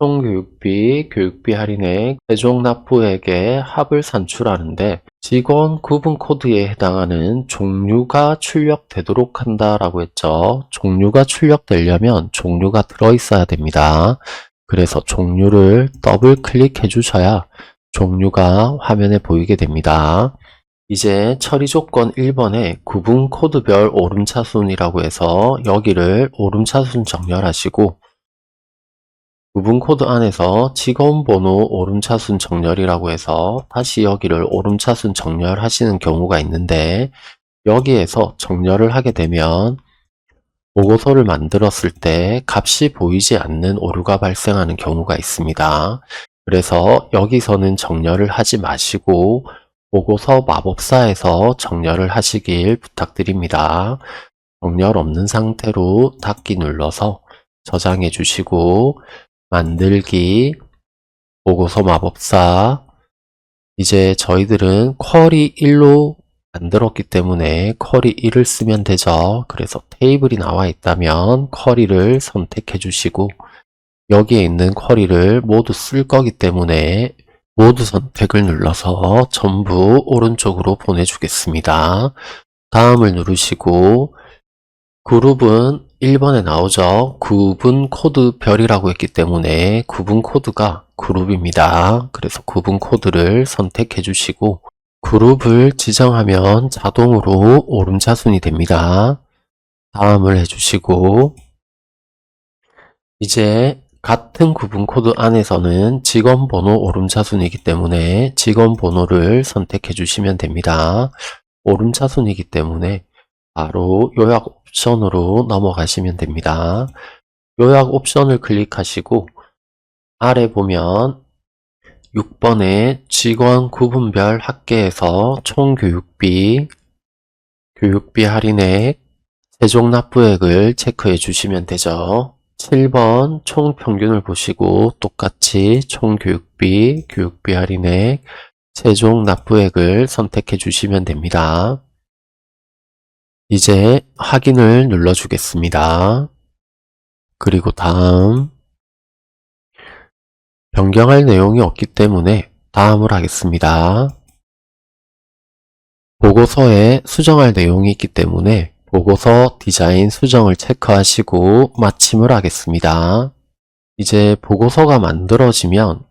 총 교육비, 교육비 할인액, 최종 납부액의 합을 산출하는데 직원 구분 코드에 해당하는 종류가 출력되도록 한다라고 했죠. 종류가 출력되려면 종류가 들어있어야 됩니다. 그래서 종류를 더블 클릭해 주셔야 종류가 화면에 보이게 됩니다. 이제 처리 조건 1번에 구분 코드별 오름차순이라고 해서 여기를 오름차순 정렬하시고 구분 코드 안에서 직원 번호 오름차순 정렬이라고 해서 다시 여기를 오름차순 정렬하시는 경우가 있는데 여기에서 정렬을 하게 되면 보고서를 만들었을 때 값이 보이지 않는 오류가 발생하는 경우가 있습니다. 그래서 여기서는 정렬을 하지 마시고 보고서 마법사에서 정렬을 하시길 부탁드립니다. 정렬 없는 상태로 닫기 눌러서 저장해 주시고 만들기 보고서 마법사 이제 저희들은 쿼리 1로 만들었기 때문에 쿼리 1을 쓰면 되죠. 그래서 테이블이 나와 있다면 쿼리를 선택해 주시고 여기에 있는 쿼리를 모두 쓸 거기 때문에 모두 선택을 눌러서 전부 오른쪽으로 보내주겠습니다. 다음을 누르시고 그룹은 1번에 나오죠. 구분 코드 별이라고 했기 때문에 구분 코드가 그룹입니다. 그래서 구분 코드를 선택해 주시고 그룹을 지정하면 자동으로 오름차순이 됩니다. 다음을 해주시고 이제 같은 구분 코드 안에서는 직원 번호 오름차순이기 때문에 직원 번호를 선택해 주시면 됩니다. 오름차순이기 때문에 바로 요약 옵션으로 넘어가시면 됩니다. 요약 옵션을 클릭하시고 아래 보면 6번에 직원 구분별 합계에서 총 교육비 할인액 최종 납부액을 체크해 주시면 되죠. 7번 총 평균을 보시고 똑같이 총 교육비 할인액, 최종 납부액을 선택해 주시면 됩니다. 이제 확인을 눌러 주겠습니다. 그리고 다음 변경할 내용이 없기 때문에 다음을 하겠습니다. 보고서에 수정할 내용이 있기 때문에 보고서 디자인 수정을 체크하시고 마침을 하겠습니다. 이제 보고서가 만들어지면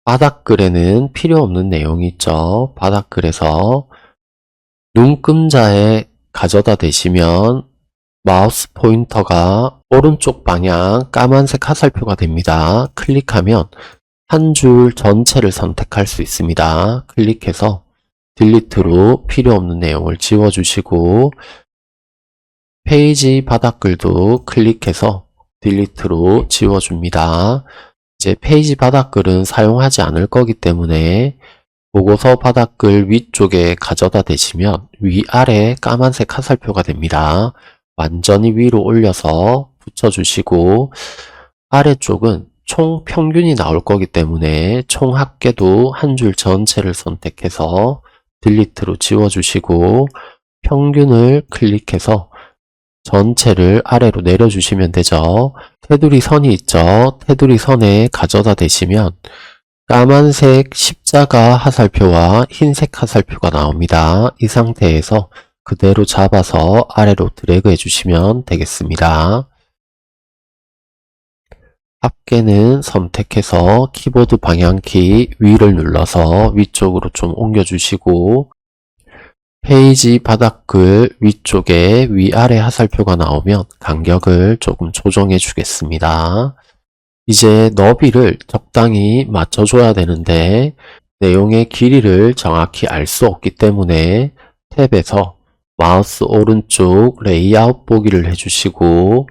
바닥글에는 필요 없는 내용이 있죠. 바닥글에서 눈금자에 가져다 대시면 마우스 포인터가 오른쪽 방향 까만색 화살표가 됩니다. 클릭하면 한 줄 전체를 선택할 수 있습니다. 클릭해서 딜리트로 필요 없는 내용을 지워주시고 페이지 바닥글도 클릭해서 딜리트로 지워줍니다. 이제 페이지 바닥글은 사용하지 않을 거기 때문에 보고서 바닥글 위쪽에 가져다 대시면 위아래 까만색 화살표가 됩니다. 완전히 위로 올려서 붙여주시고 아래쪽은 총 평균이 나올 거기 때문에 총 합계도 한 줄 전체를 선택해서 딜리트로 지워주시고 평균을 클릭해서 전체를 아래로 내려주시면 되죠. 테두리 선이 있죠. 테두리 선에 가져다 대시면 까만색 십자가 화살표와 흰색 화살표가 나옵니다. 이 상태에서 그대로 잡아서 아래로 드래그 해주시면 되겠습니다. 합계는 선택해서 키보드 방향키 위를 눌러서 위쪽으로 좀 옮겨주시고 페이지 바닥글 위쪽에 위아래 화살표가 나오면 간격을 조금 조정해 주겠습니다. 이제 너비를 적당히 맞춰줘야 되는데 내용의 길이를 정확히 알 수 없기 때문에 탭에서 마우스 오른쪽 레이아웃 보기를 해주시고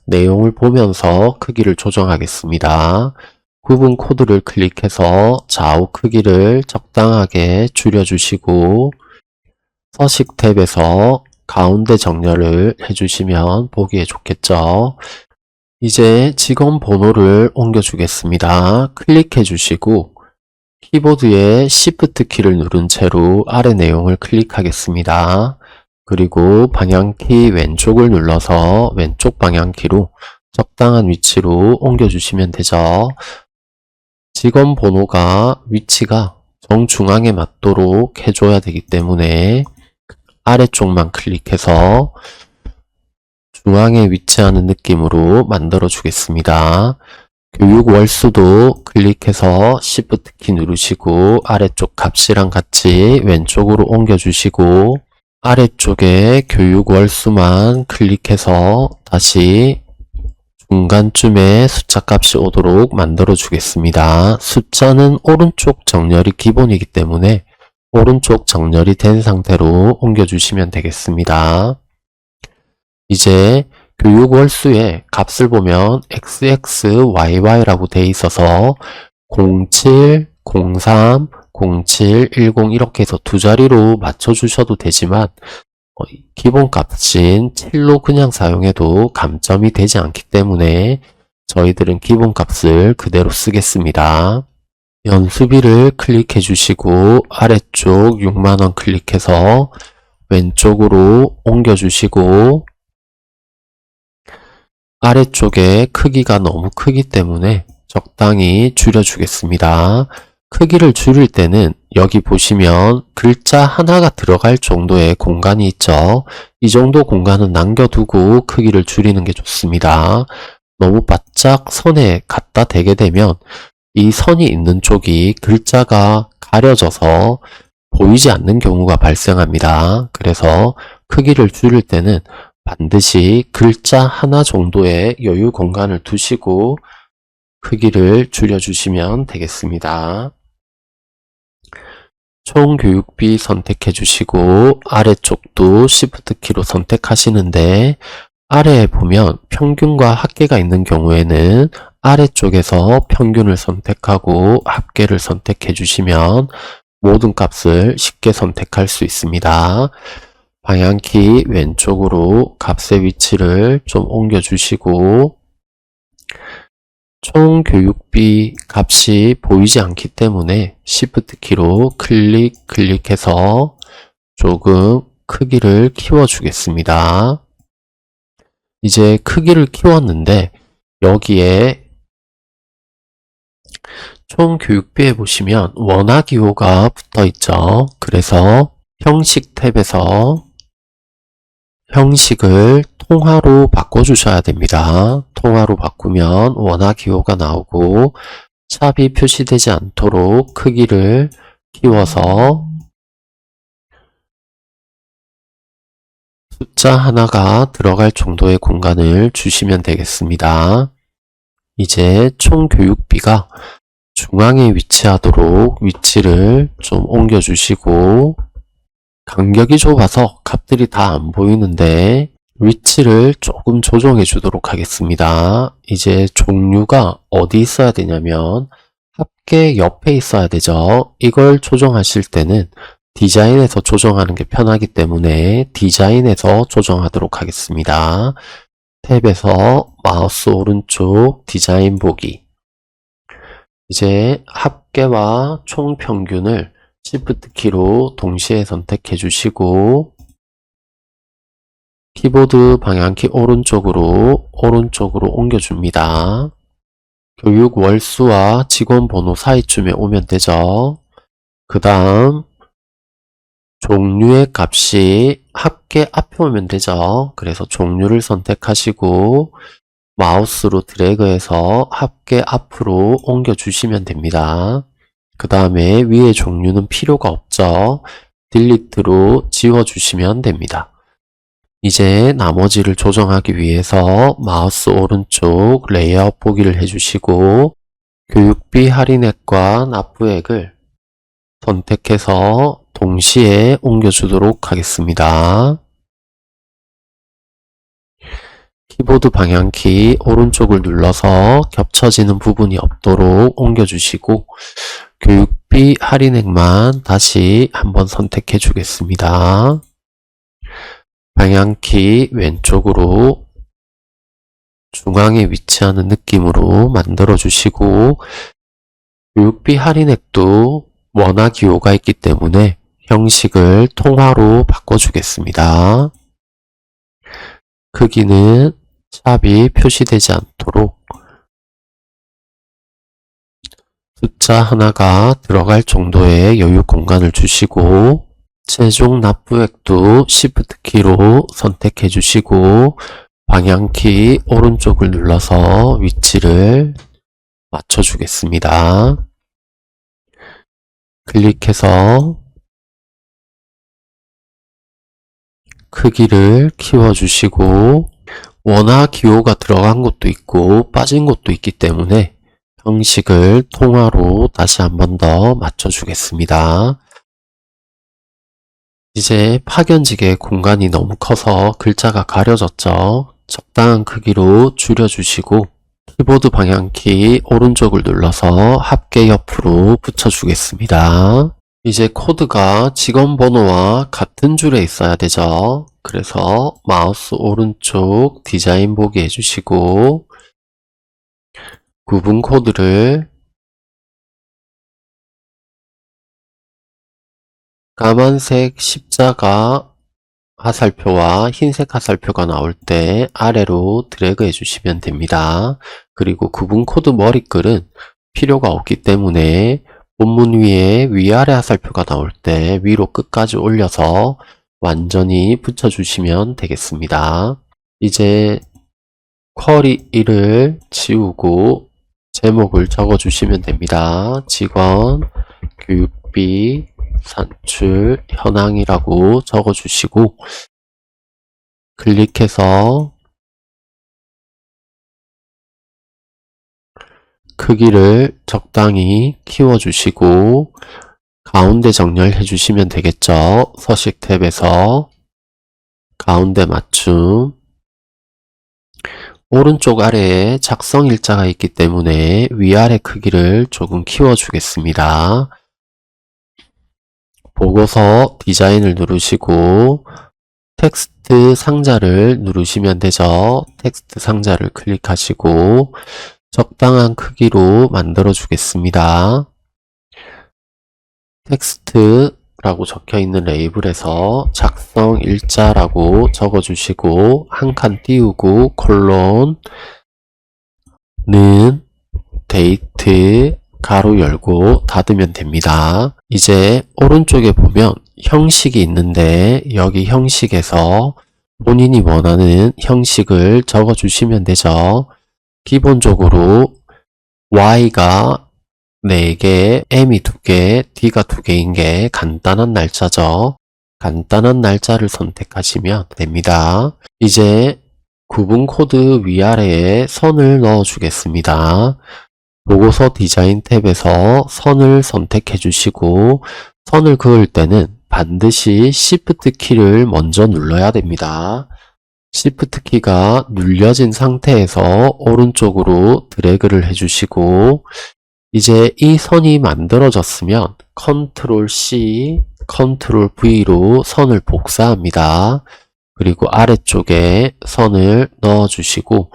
내용을 보면서 크기를 조정하겠습니다. 구분 코드를 클릭해서 좌우 크기를 적당하게 줄여주시고 서식 탭에서 가운데 정렬을 해주시면 보기에 좋겠죠. 이제 직원 번호를 옮겨주겠습니다. 클릭해 주시고 키보드의 Shift 키를 누른 채로 아래 내용을 클릭하겠습니다. 그리고 방향키 왼쪽을 눌러서 왼쪽 방향키로 적당한 위치로 옮겨주시면 되죠. 직원 번호가 위치가 정중앙에 맞도록 해줘야 되기 때문에 아래쪽만 클릭해서 중앙에 위치하는 느낌으로 만들어 주겠습니다. 교육 월수도 클릭해서 Shift 키 누르시고 아래쪽 값이랑 같이 왼쪽으로 옮겨주시고 아래쪽에 교육 월수만 클릭해서 다시 중간쯤에 숫자 값이 오도록 만들어 주겠습니다. 숫자는 오른쪽 정렬이 기본이기 때문에 오른쪽 정렬이 된 상태로 옮겨주시면 되겠습니다. 이제 교육 월수의 값을 보면 XXYY라고 되어 있어서 07, 03, 07, 10 이렇게 해서 두 자리로 맞춰주셔도 되지만 기본 값인 7로 그냥 사용해도 감점이 되지 않기 때문에 저희들은 기본 값을 그대로 쓰겠습니다. 연수비를 클릭해 주시고 아래쪽 6만원 클릭해서 왼쪽으로 옮겨 주시고 아래쪽에 크기가 너무 크기 때문에 적당히 줄여 주겠습니다. 크기를 줄일 때는 여기 보시면 글자 하나가 들어갈 정도의 공간이 있죠. 이 정도 공간은 남겨두고 크기를 줄이는 게 좋습니다. 너무 바짝 선에 갖다 대게 되면 이 선이 있는 쪽이 글자가 가려져서 보이지 않는 경우가 발생합니다. 그래서 크기를 줄일 때는 반드시 글자 하나 정도의 여유 공간을 두시고 크기를 줄여주시면 되겠습니다. 총 교육비 선택해 주시고 아래쪽도 Shift 키로 선택하시는데 아래에 보면 평균과 합계가 있는 경우에는 아래쪽에서 평균을 선택하고 합계를 선택해 주시면 모든 값을 쉽게 선택할 수 있습니다. 방향키 왼쪽으로 값의 위치를 좀 옮겨 주시고 총 교육비 값이 보이지 않기 때문에 Shift 키로 클릭해서 조금 크기를 키워주겠습니다. 이제 크기를 키웠는데 여기에 총 교육비에 보시면 원화기호가 붙어 있죠. 그래서 형식 탭에서 형식을 통화로 바꿔주셔야 됩니다. 통화로 바꾸면 원화기호가 나오고 샵이 표시되지 않도록 크기를 키워서 숫자 하나가 들어갈 정도의 공간을 주시면 되겠습니다. 이제 총 교육비가 중앙에 위치하도록 위치를 좀 옮겨주시고 간격이 좁아서 값들이 다 안 보이는데 위치를 조금 조정해 주도록 하겠습니다. 이제 종류가 어디 있어야 되냐면 합계 옆에 있어야 되죠. 이걸 조정하실 때는 디자인에서 조정하는 게 편하기 때문에 디자인에서 조정하도록 하겠습니다. 탭에서 마우스 오른쪽 디자인 보기. 이제 합계와 총평균을 Shift 키로 동시에 선택해 주시고 키보드 방향키 오른쪽으로 옮겨줍니다. 교육 월수와 직원 번호 사이쯤에 오면 되죠. 그 다음 종류의 값이 합계 앞에 오면 되죠. 그래서 종류를 선택하시고 마우스로 드래그해서 합계 앞으로 옮겨주시면 됩니다. 그 다음에 위에 종류는 필요가 없죠. 딜리트로 지워주시면 됩니다. 이제 나머지를 조정하기 위해서 마우스 오른쪽 레이아웃 보기를 해주시고 교육비 할인액과 납부액을 선택해서 동시에 옮겨주도록 하겠습니다. 키보드 방향키 오른쪽을 눌러서 겹쳐지는 부분이 없도록 옮겨주시고 교육비 할인액만 다시 한번 선택해 주겠습니다. 방향키 왼쪽으로 중앙에 위치하는 느낌으로 만들어 주시고 교육비 할인액도 원화기호가 있기 때문에 형식을 통화로 바꿔주겠습니다. 크기는 샵이 표시되지 않도록 숫자 하나가 들어갈 정도의 여유 공간을 주시고 최종 납부액도 Shift 키로 선택해 주시고 방향키 오른쪽을 눌러서 위치를 맞춰 주겠습니다. 클릭해서 크기를 키워주시고 원화기호가 들어간 곳도 있고 빠진 곳도 있기 때문에 형식을 통화로 다시 한 번 더 맞춰주겠습니다. 이제 파견지게 공간이 너무 커서 글자가 가려졌죠. 적당한 크기로 줄여주시고 키보드 방향키 오른쪽을 눌러서 합계 옆으로 붙여주겠습니다. 이제 코드가 직원 번호와 같은 줄에 있어야 되죠. 그래서 마우스 오른쪽 디자인 보기 해주시고 구분 코드를 까만색 십자가 화살표와 흰색 화살표가 나올 때 아래로 드래그 해주시면 됩니다. 그리고 구분 코드 머리글은 필요가 없기 때문에 본문 위에 위아래 화살표가 나올 때 위로 끝까지 올려서 완전히 붙여주시면 되겠습니다. 이제 쿼리 1을 지우고 제목을 적어주시면 됩니다. 직원, 교육비, 산출, 현황이라고 적어주시고 클릭해서 크기를 적당히 키워주시고 가운데 정렬해 주시면 되겠죠. 서식 탭에서 가운데 맞춤, 오른쪽 아래에 작성 일자가 있기 때문에 위아래 크기를 조금 키워주겠습니다. 보고서 디자인을 누르시고 텍스트 상자를 누르시면 되죠. 텍스트 상자를 클릭하시고 적당한 크기로 만들어 주겠습니다. 텍스트라고 적혀 있는 레이블에서 작성 일자라고 적어 주시고 한 칸 띄우고 콜론는 데이트 가로 열고 닫으면 됩니다. 이제 오른쪽에 보면 형식이 있는데 여기 형식에서 본인이 원하는 형식을 적어 주시면 되죠. 기본적으로 Y가 4개, M이 2개, D가 2개인 게 간단한 날짜죠. 간단한 날짜를 선택하시면 됩니다. 이제 구분 코드 위아래에 선을 넣어 주겠습니다. 보고서 디자인 탭에서 선을 선택해 주시고 선을 그을 때는 반드시 Shift 키를 먼저 눌러야 됩니다. Shift 키가 눌려진 상태에서 오른쪽으로 드래그를 해주시고 이제 이 선이 만들어졌으면 Ctrl C, Ctrl V로 선을 복사합니다. 그리고 아래쪽에 선을 넣어주시고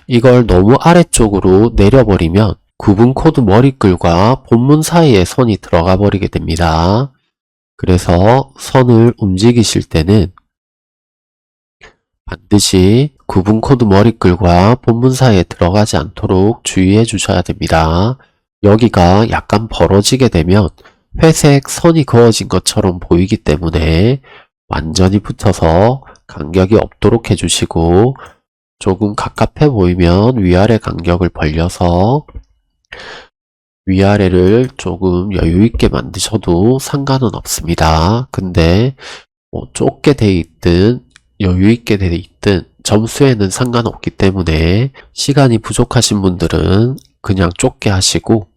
이걸 너무 아래쪽으로 내려버리면 구분 코드 머리글과 본문 사이에 선이 들어가 버리게 됩니다. 그래서 선을 움직이실 때는 반드시 구분 코드 머리글과 본문 사이에 들어가지 않도록 주의해 주셔야 됩니다. 여기가 약간 벌어지게 되면 회색 선이 그어진 것처럼 보이기 때문에 완전히 붙여서 간격이 없도록 해주시고 조금 갑갑해 보이면 위아래 간격을 벌려서 위아래를 조금 여유있게 만드셔도 상관은 없습니다. 근데 뭐 좁게 돼 있든 여유있게 돼 있든 점수에는 상관없기 때문에 시간이 부족하신 분들은 그냥 좁게 하시고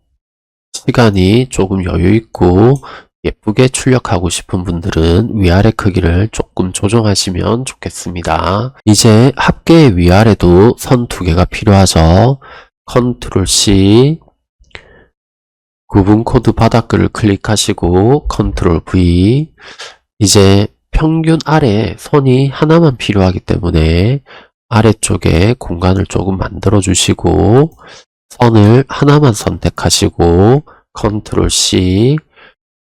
시간이 조금 여유있고 예쁘게 출력하고 싶은 분들은 위아래 크기를 조금 조정하시면 좋겠습니다. 이제 합계의 위아래도 선 2개가 필요하죠. Ctrl C, 구분 코드 바닥글을 클릭하시고 Ctrl V. 이제 평균 아래에 선이 하나만 필요하기 때문에 아래쪽에 공간을 조금 만들어 주시고 선을 하나만 선택하시고 Ctrl C,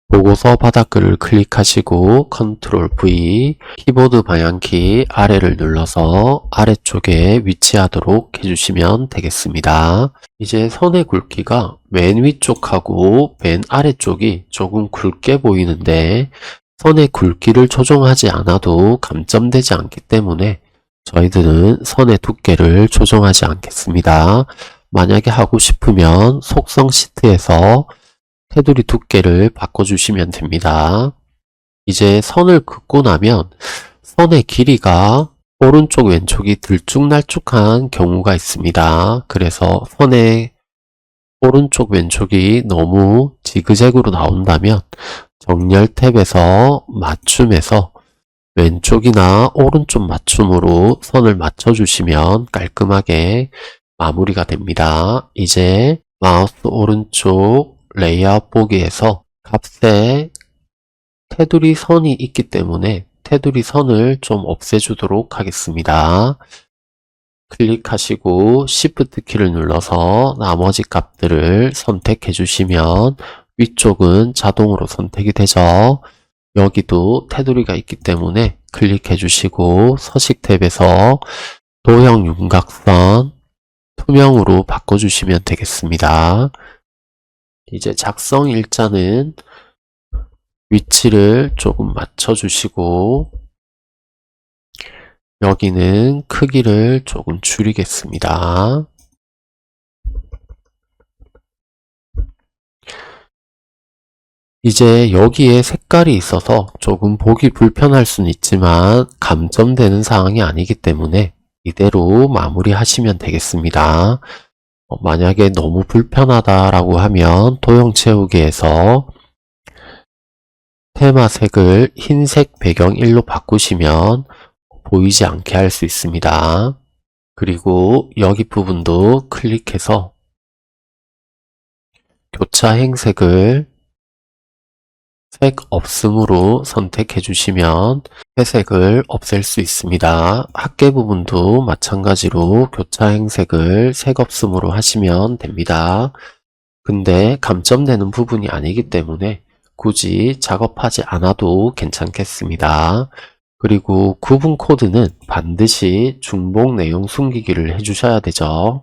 보고서 바닥글을 클릭하시고 Ctrl V, 키보드 방향키 아래를 눌러서 아래쪽에 위치하도록 해주시면 되겠습니다. 이제 선의 굵기가 맨 위쪽하고 맨 아래쪽이 조금 굵게 보이는데 선의 굵기를 조정하지 않아도 감점되지 않기 때문에 저희들은 선의 두께를 조정하지 않겠습니다. 만약에 하고 싶으면 속성 시트에서 테두리 두께를 바꿔주시면 됩니다. 이제 선을 긋고 나면 선의 길이가 오른쪽 왼쪽이 들쭉날쭉한 경우가 있습니다. 그래서 선의 오른쪽 왼쪽이 너무 지그재그로 나온다면 정렬 탭에서 맞춤에서 왼쪽이나 오른쪽 맞춤으로 선을 맞춰주시면 깔끔하게 마무리가 됩니다. 이제 마우스 오른쪽 레이아웃 보기에서 값에 테두리 선이 있기 때문에 테두리 선을 좀 없애주도록 하겠습니다. 클릭하시고 Shift 키를 눌러서 나머지 값들을 선택해 주시면 위쪽은 자동으로 선택이 되죠. 여기도 테두리가 있기 때문에 클릭해 주시고 서식 탭에서 도형 윤곽선 투명으로 바꿔주시면 되겠습니다. 이제 작성 일자는 위치를 조금 맞춰주시고 여기는 크기를 조금 줄이겠습니다. 이제 여기에 색깔이 있어서 조금 보기 불편할 수는 있지만 감점되는 사항이 아니기 때문에 이대로 마무리하시면 되겠습니다. 만약에 너무 불편하다라고 하면 도형 채우기에서 테마색을 흰색 배경 1로 바꾸시면 보이지 않게 할 수 있습니다. 그리고 여기 부분도 클릭해서 교차 행색을 색 없음으로 선택해 주시면 회색을 없앨 수 있습니다. 합계 부분도 마찬가지로 교차 행색을 색 없음으로 하시면 됩니다. 근데 감점되는 부분이 아니기 때문에 굳이 작업하지 않아도 괜찮겠습니다. 그리고 구분 코드는 반드시 중복 내용 숨기기를 해주셔야 되죠.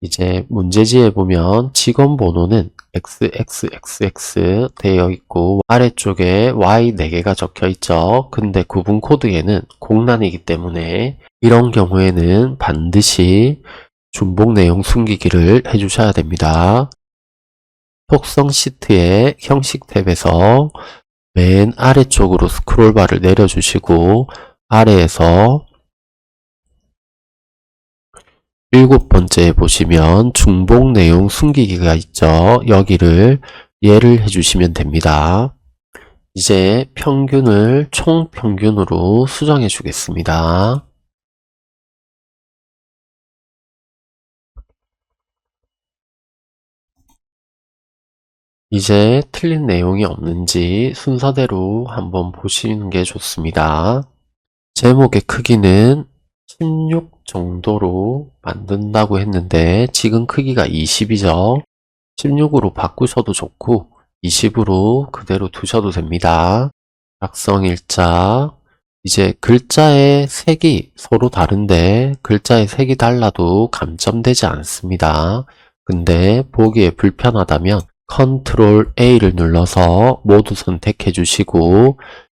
이제 문제지에 보면 직원 번호는 XXXX 되어 있고 아래쪽에 Y 4개가 적혀 있죠. 근데 구분 코드에는 공란이기 때문에 이런 경우에는 반드시 중복 내용 숨기기를 해주셔야 됩니다. 속성 시트의 형식 탭에서 맨 아래쪽으로 스크롤바를 내려주시고 아래에서 7번째에 보시면 중복 내용 숨기기가 있죠. 여기를 예를 해주시면 됩니다. 이제 평균을 총평균으로 수정해 주겠습니다. 이제 틀린 내용이 없는지 순서대로 한번 보시는 게 좋습니다. 제목의 크기는 16 정도로 만든다고 했는데 지금 크기가 20이죠. 16으로 바꾸셔도 좋고 20으로 그대로 두셔도 됩니다. 작성일자 이제 글자의 색이 서로 다른데 글자의 색이 달라도 감점되지 않습니다. 근데 보기에 불편하다면 컨트롤 A를 눌러서 모두 선택해 주시고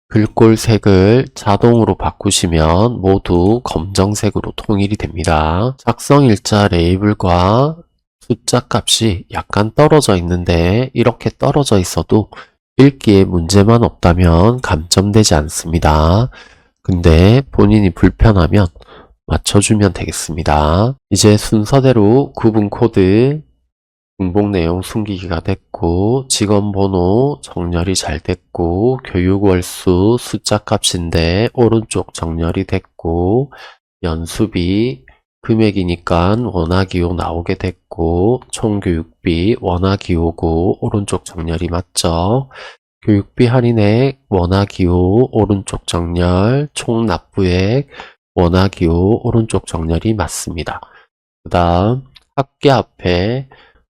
글꼴 색을 자동으로 바꾸시면 모두 검정색으로 통일이 됩니다. 작성일자 레이블과 숫자 값이 약간 떨어져 있는데 이렇게 떨어져 있어도 읽기에 문제만 없다면 감점되지 않습니다. 근데 본인이 불편하면 맞춰주면 되겠습니다. 이제 순서대로 구분 코드 중복 내용 숨기기가 됐고 직원 번호 정렬이 잘 됐고 교육 월수 숫자 값인데 오른쪽 정렬이 됐고 연수비 금액이니까 원화기호 나오게 됐고 총교육비 원화기호고 오른쪽 정렬이 맞죠? 교육비 할인액 원화기호 오른쪽 정렬 총납부액 원화기호 오른쪽 정렬이 맞습니다. 그 다음 합계 앞에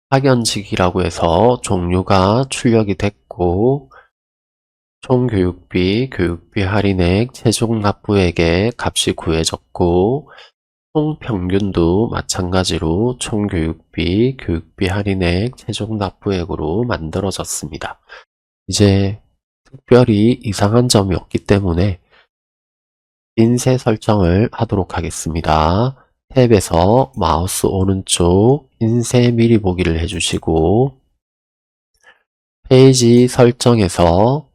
학연직이라고 해서 종류가 출력이 됐고 총교육비, 교육비 할인액, 최종 납부액의 값이 구해졌고 총평균도 마찬가지로 총교육비, 교육비 할인액, 최종 납부액으로 만들어졌습니다. 이제 특별히 이상한 점이 없기 때문에 인쇄 설정을 하도록 하겠습니다. 탭에서 마우스 오른쪽 인쇄 미리 보기를 해주시고 페이지 설정에서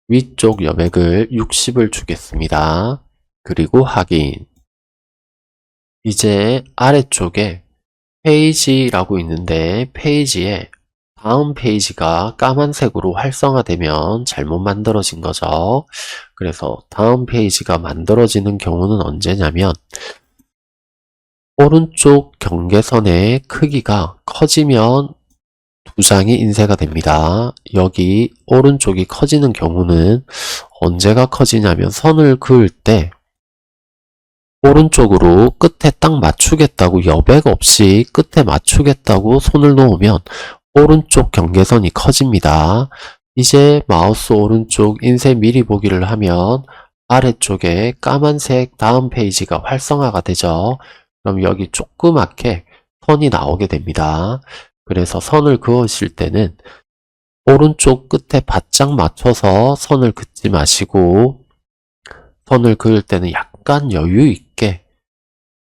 위쪽 여백을 60을 주겠습니다. 그리고 확인. 이제 아래쪽에 페이지라고 있는데 페이지에 다음 페이지가 까만색으로 활성화되면 잘못 만들어진 거죠. 그래서 다음 페이지가 만들어지는 경우는 언제냐면 오른쪽 경계선의 크기가 커지면 두 장이 인쇄가 됩니다. 여기 오른쪽이 커지는 경우는 언제가 커지냐면 선을 그을 때 오른쪽으로 끝에 딱 맞추겠다고 여백 없이 끝에 맞추겠다고 손을 놓으면 오른쪽 경계선이 커집니다. 이제 마우스 오른쪽 인쇄 미리 보기를 하면 아래쪽에 까만색 다음 페이지가 활성화가 되죠. 그럼 여기 조그맣게 선이 나오게 됩니다. 그래서 선을 그으실 때는 오른쪽 끝에 바짝 맞춰서 선을 긋지 마시고 선을 그을 때는 약간 여유 있게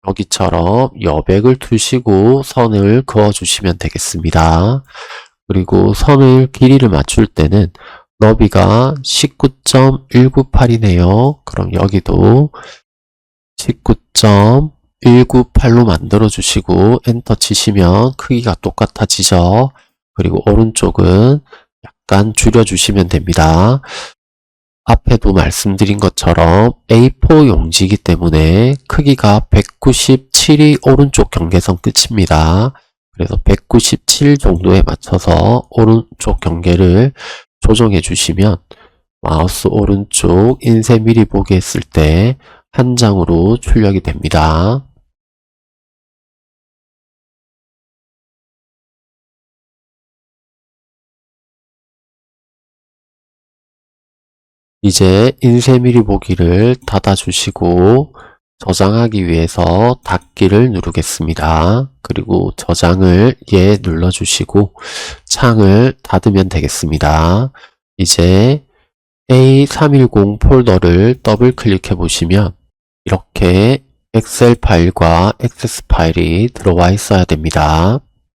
여기처럼 여백을 두시고 선을 그어주시면 되겠습니다. 그리고 선을 길이를 맞출 때는 너비가 19.198이네요. 그럼 여기도 19.198로 만들어 주시고 엔터 치시면 크기가 똑같아지죠. 그리고 오른쪽은 약간 줄여 주시면 됩니다. 앞에도 말씀드린 것처럼 A4 용지이기 때문에 크기가 197이 오른쪽 경계선 끝입니다. 그래서 197 정도에 맞춰서 오른쪽 경계를 조정해 주시면 마우스 오른쪽 인쇄 미리 보기 했을 때 한 장으로 출력이 됩니다. 이제 인쇄 미리 보기를 닫아주시고 저장하기 위해서 닫기를 누르겠습니다. 그리고 저장을 눌러주시고 창을 닫으면 되겠습니다. 이제 A310 폴더를 더블 클릭해 보시면 이렇게 엑셀 파일과 액세스 파일이 들어와 있어야 됩니다.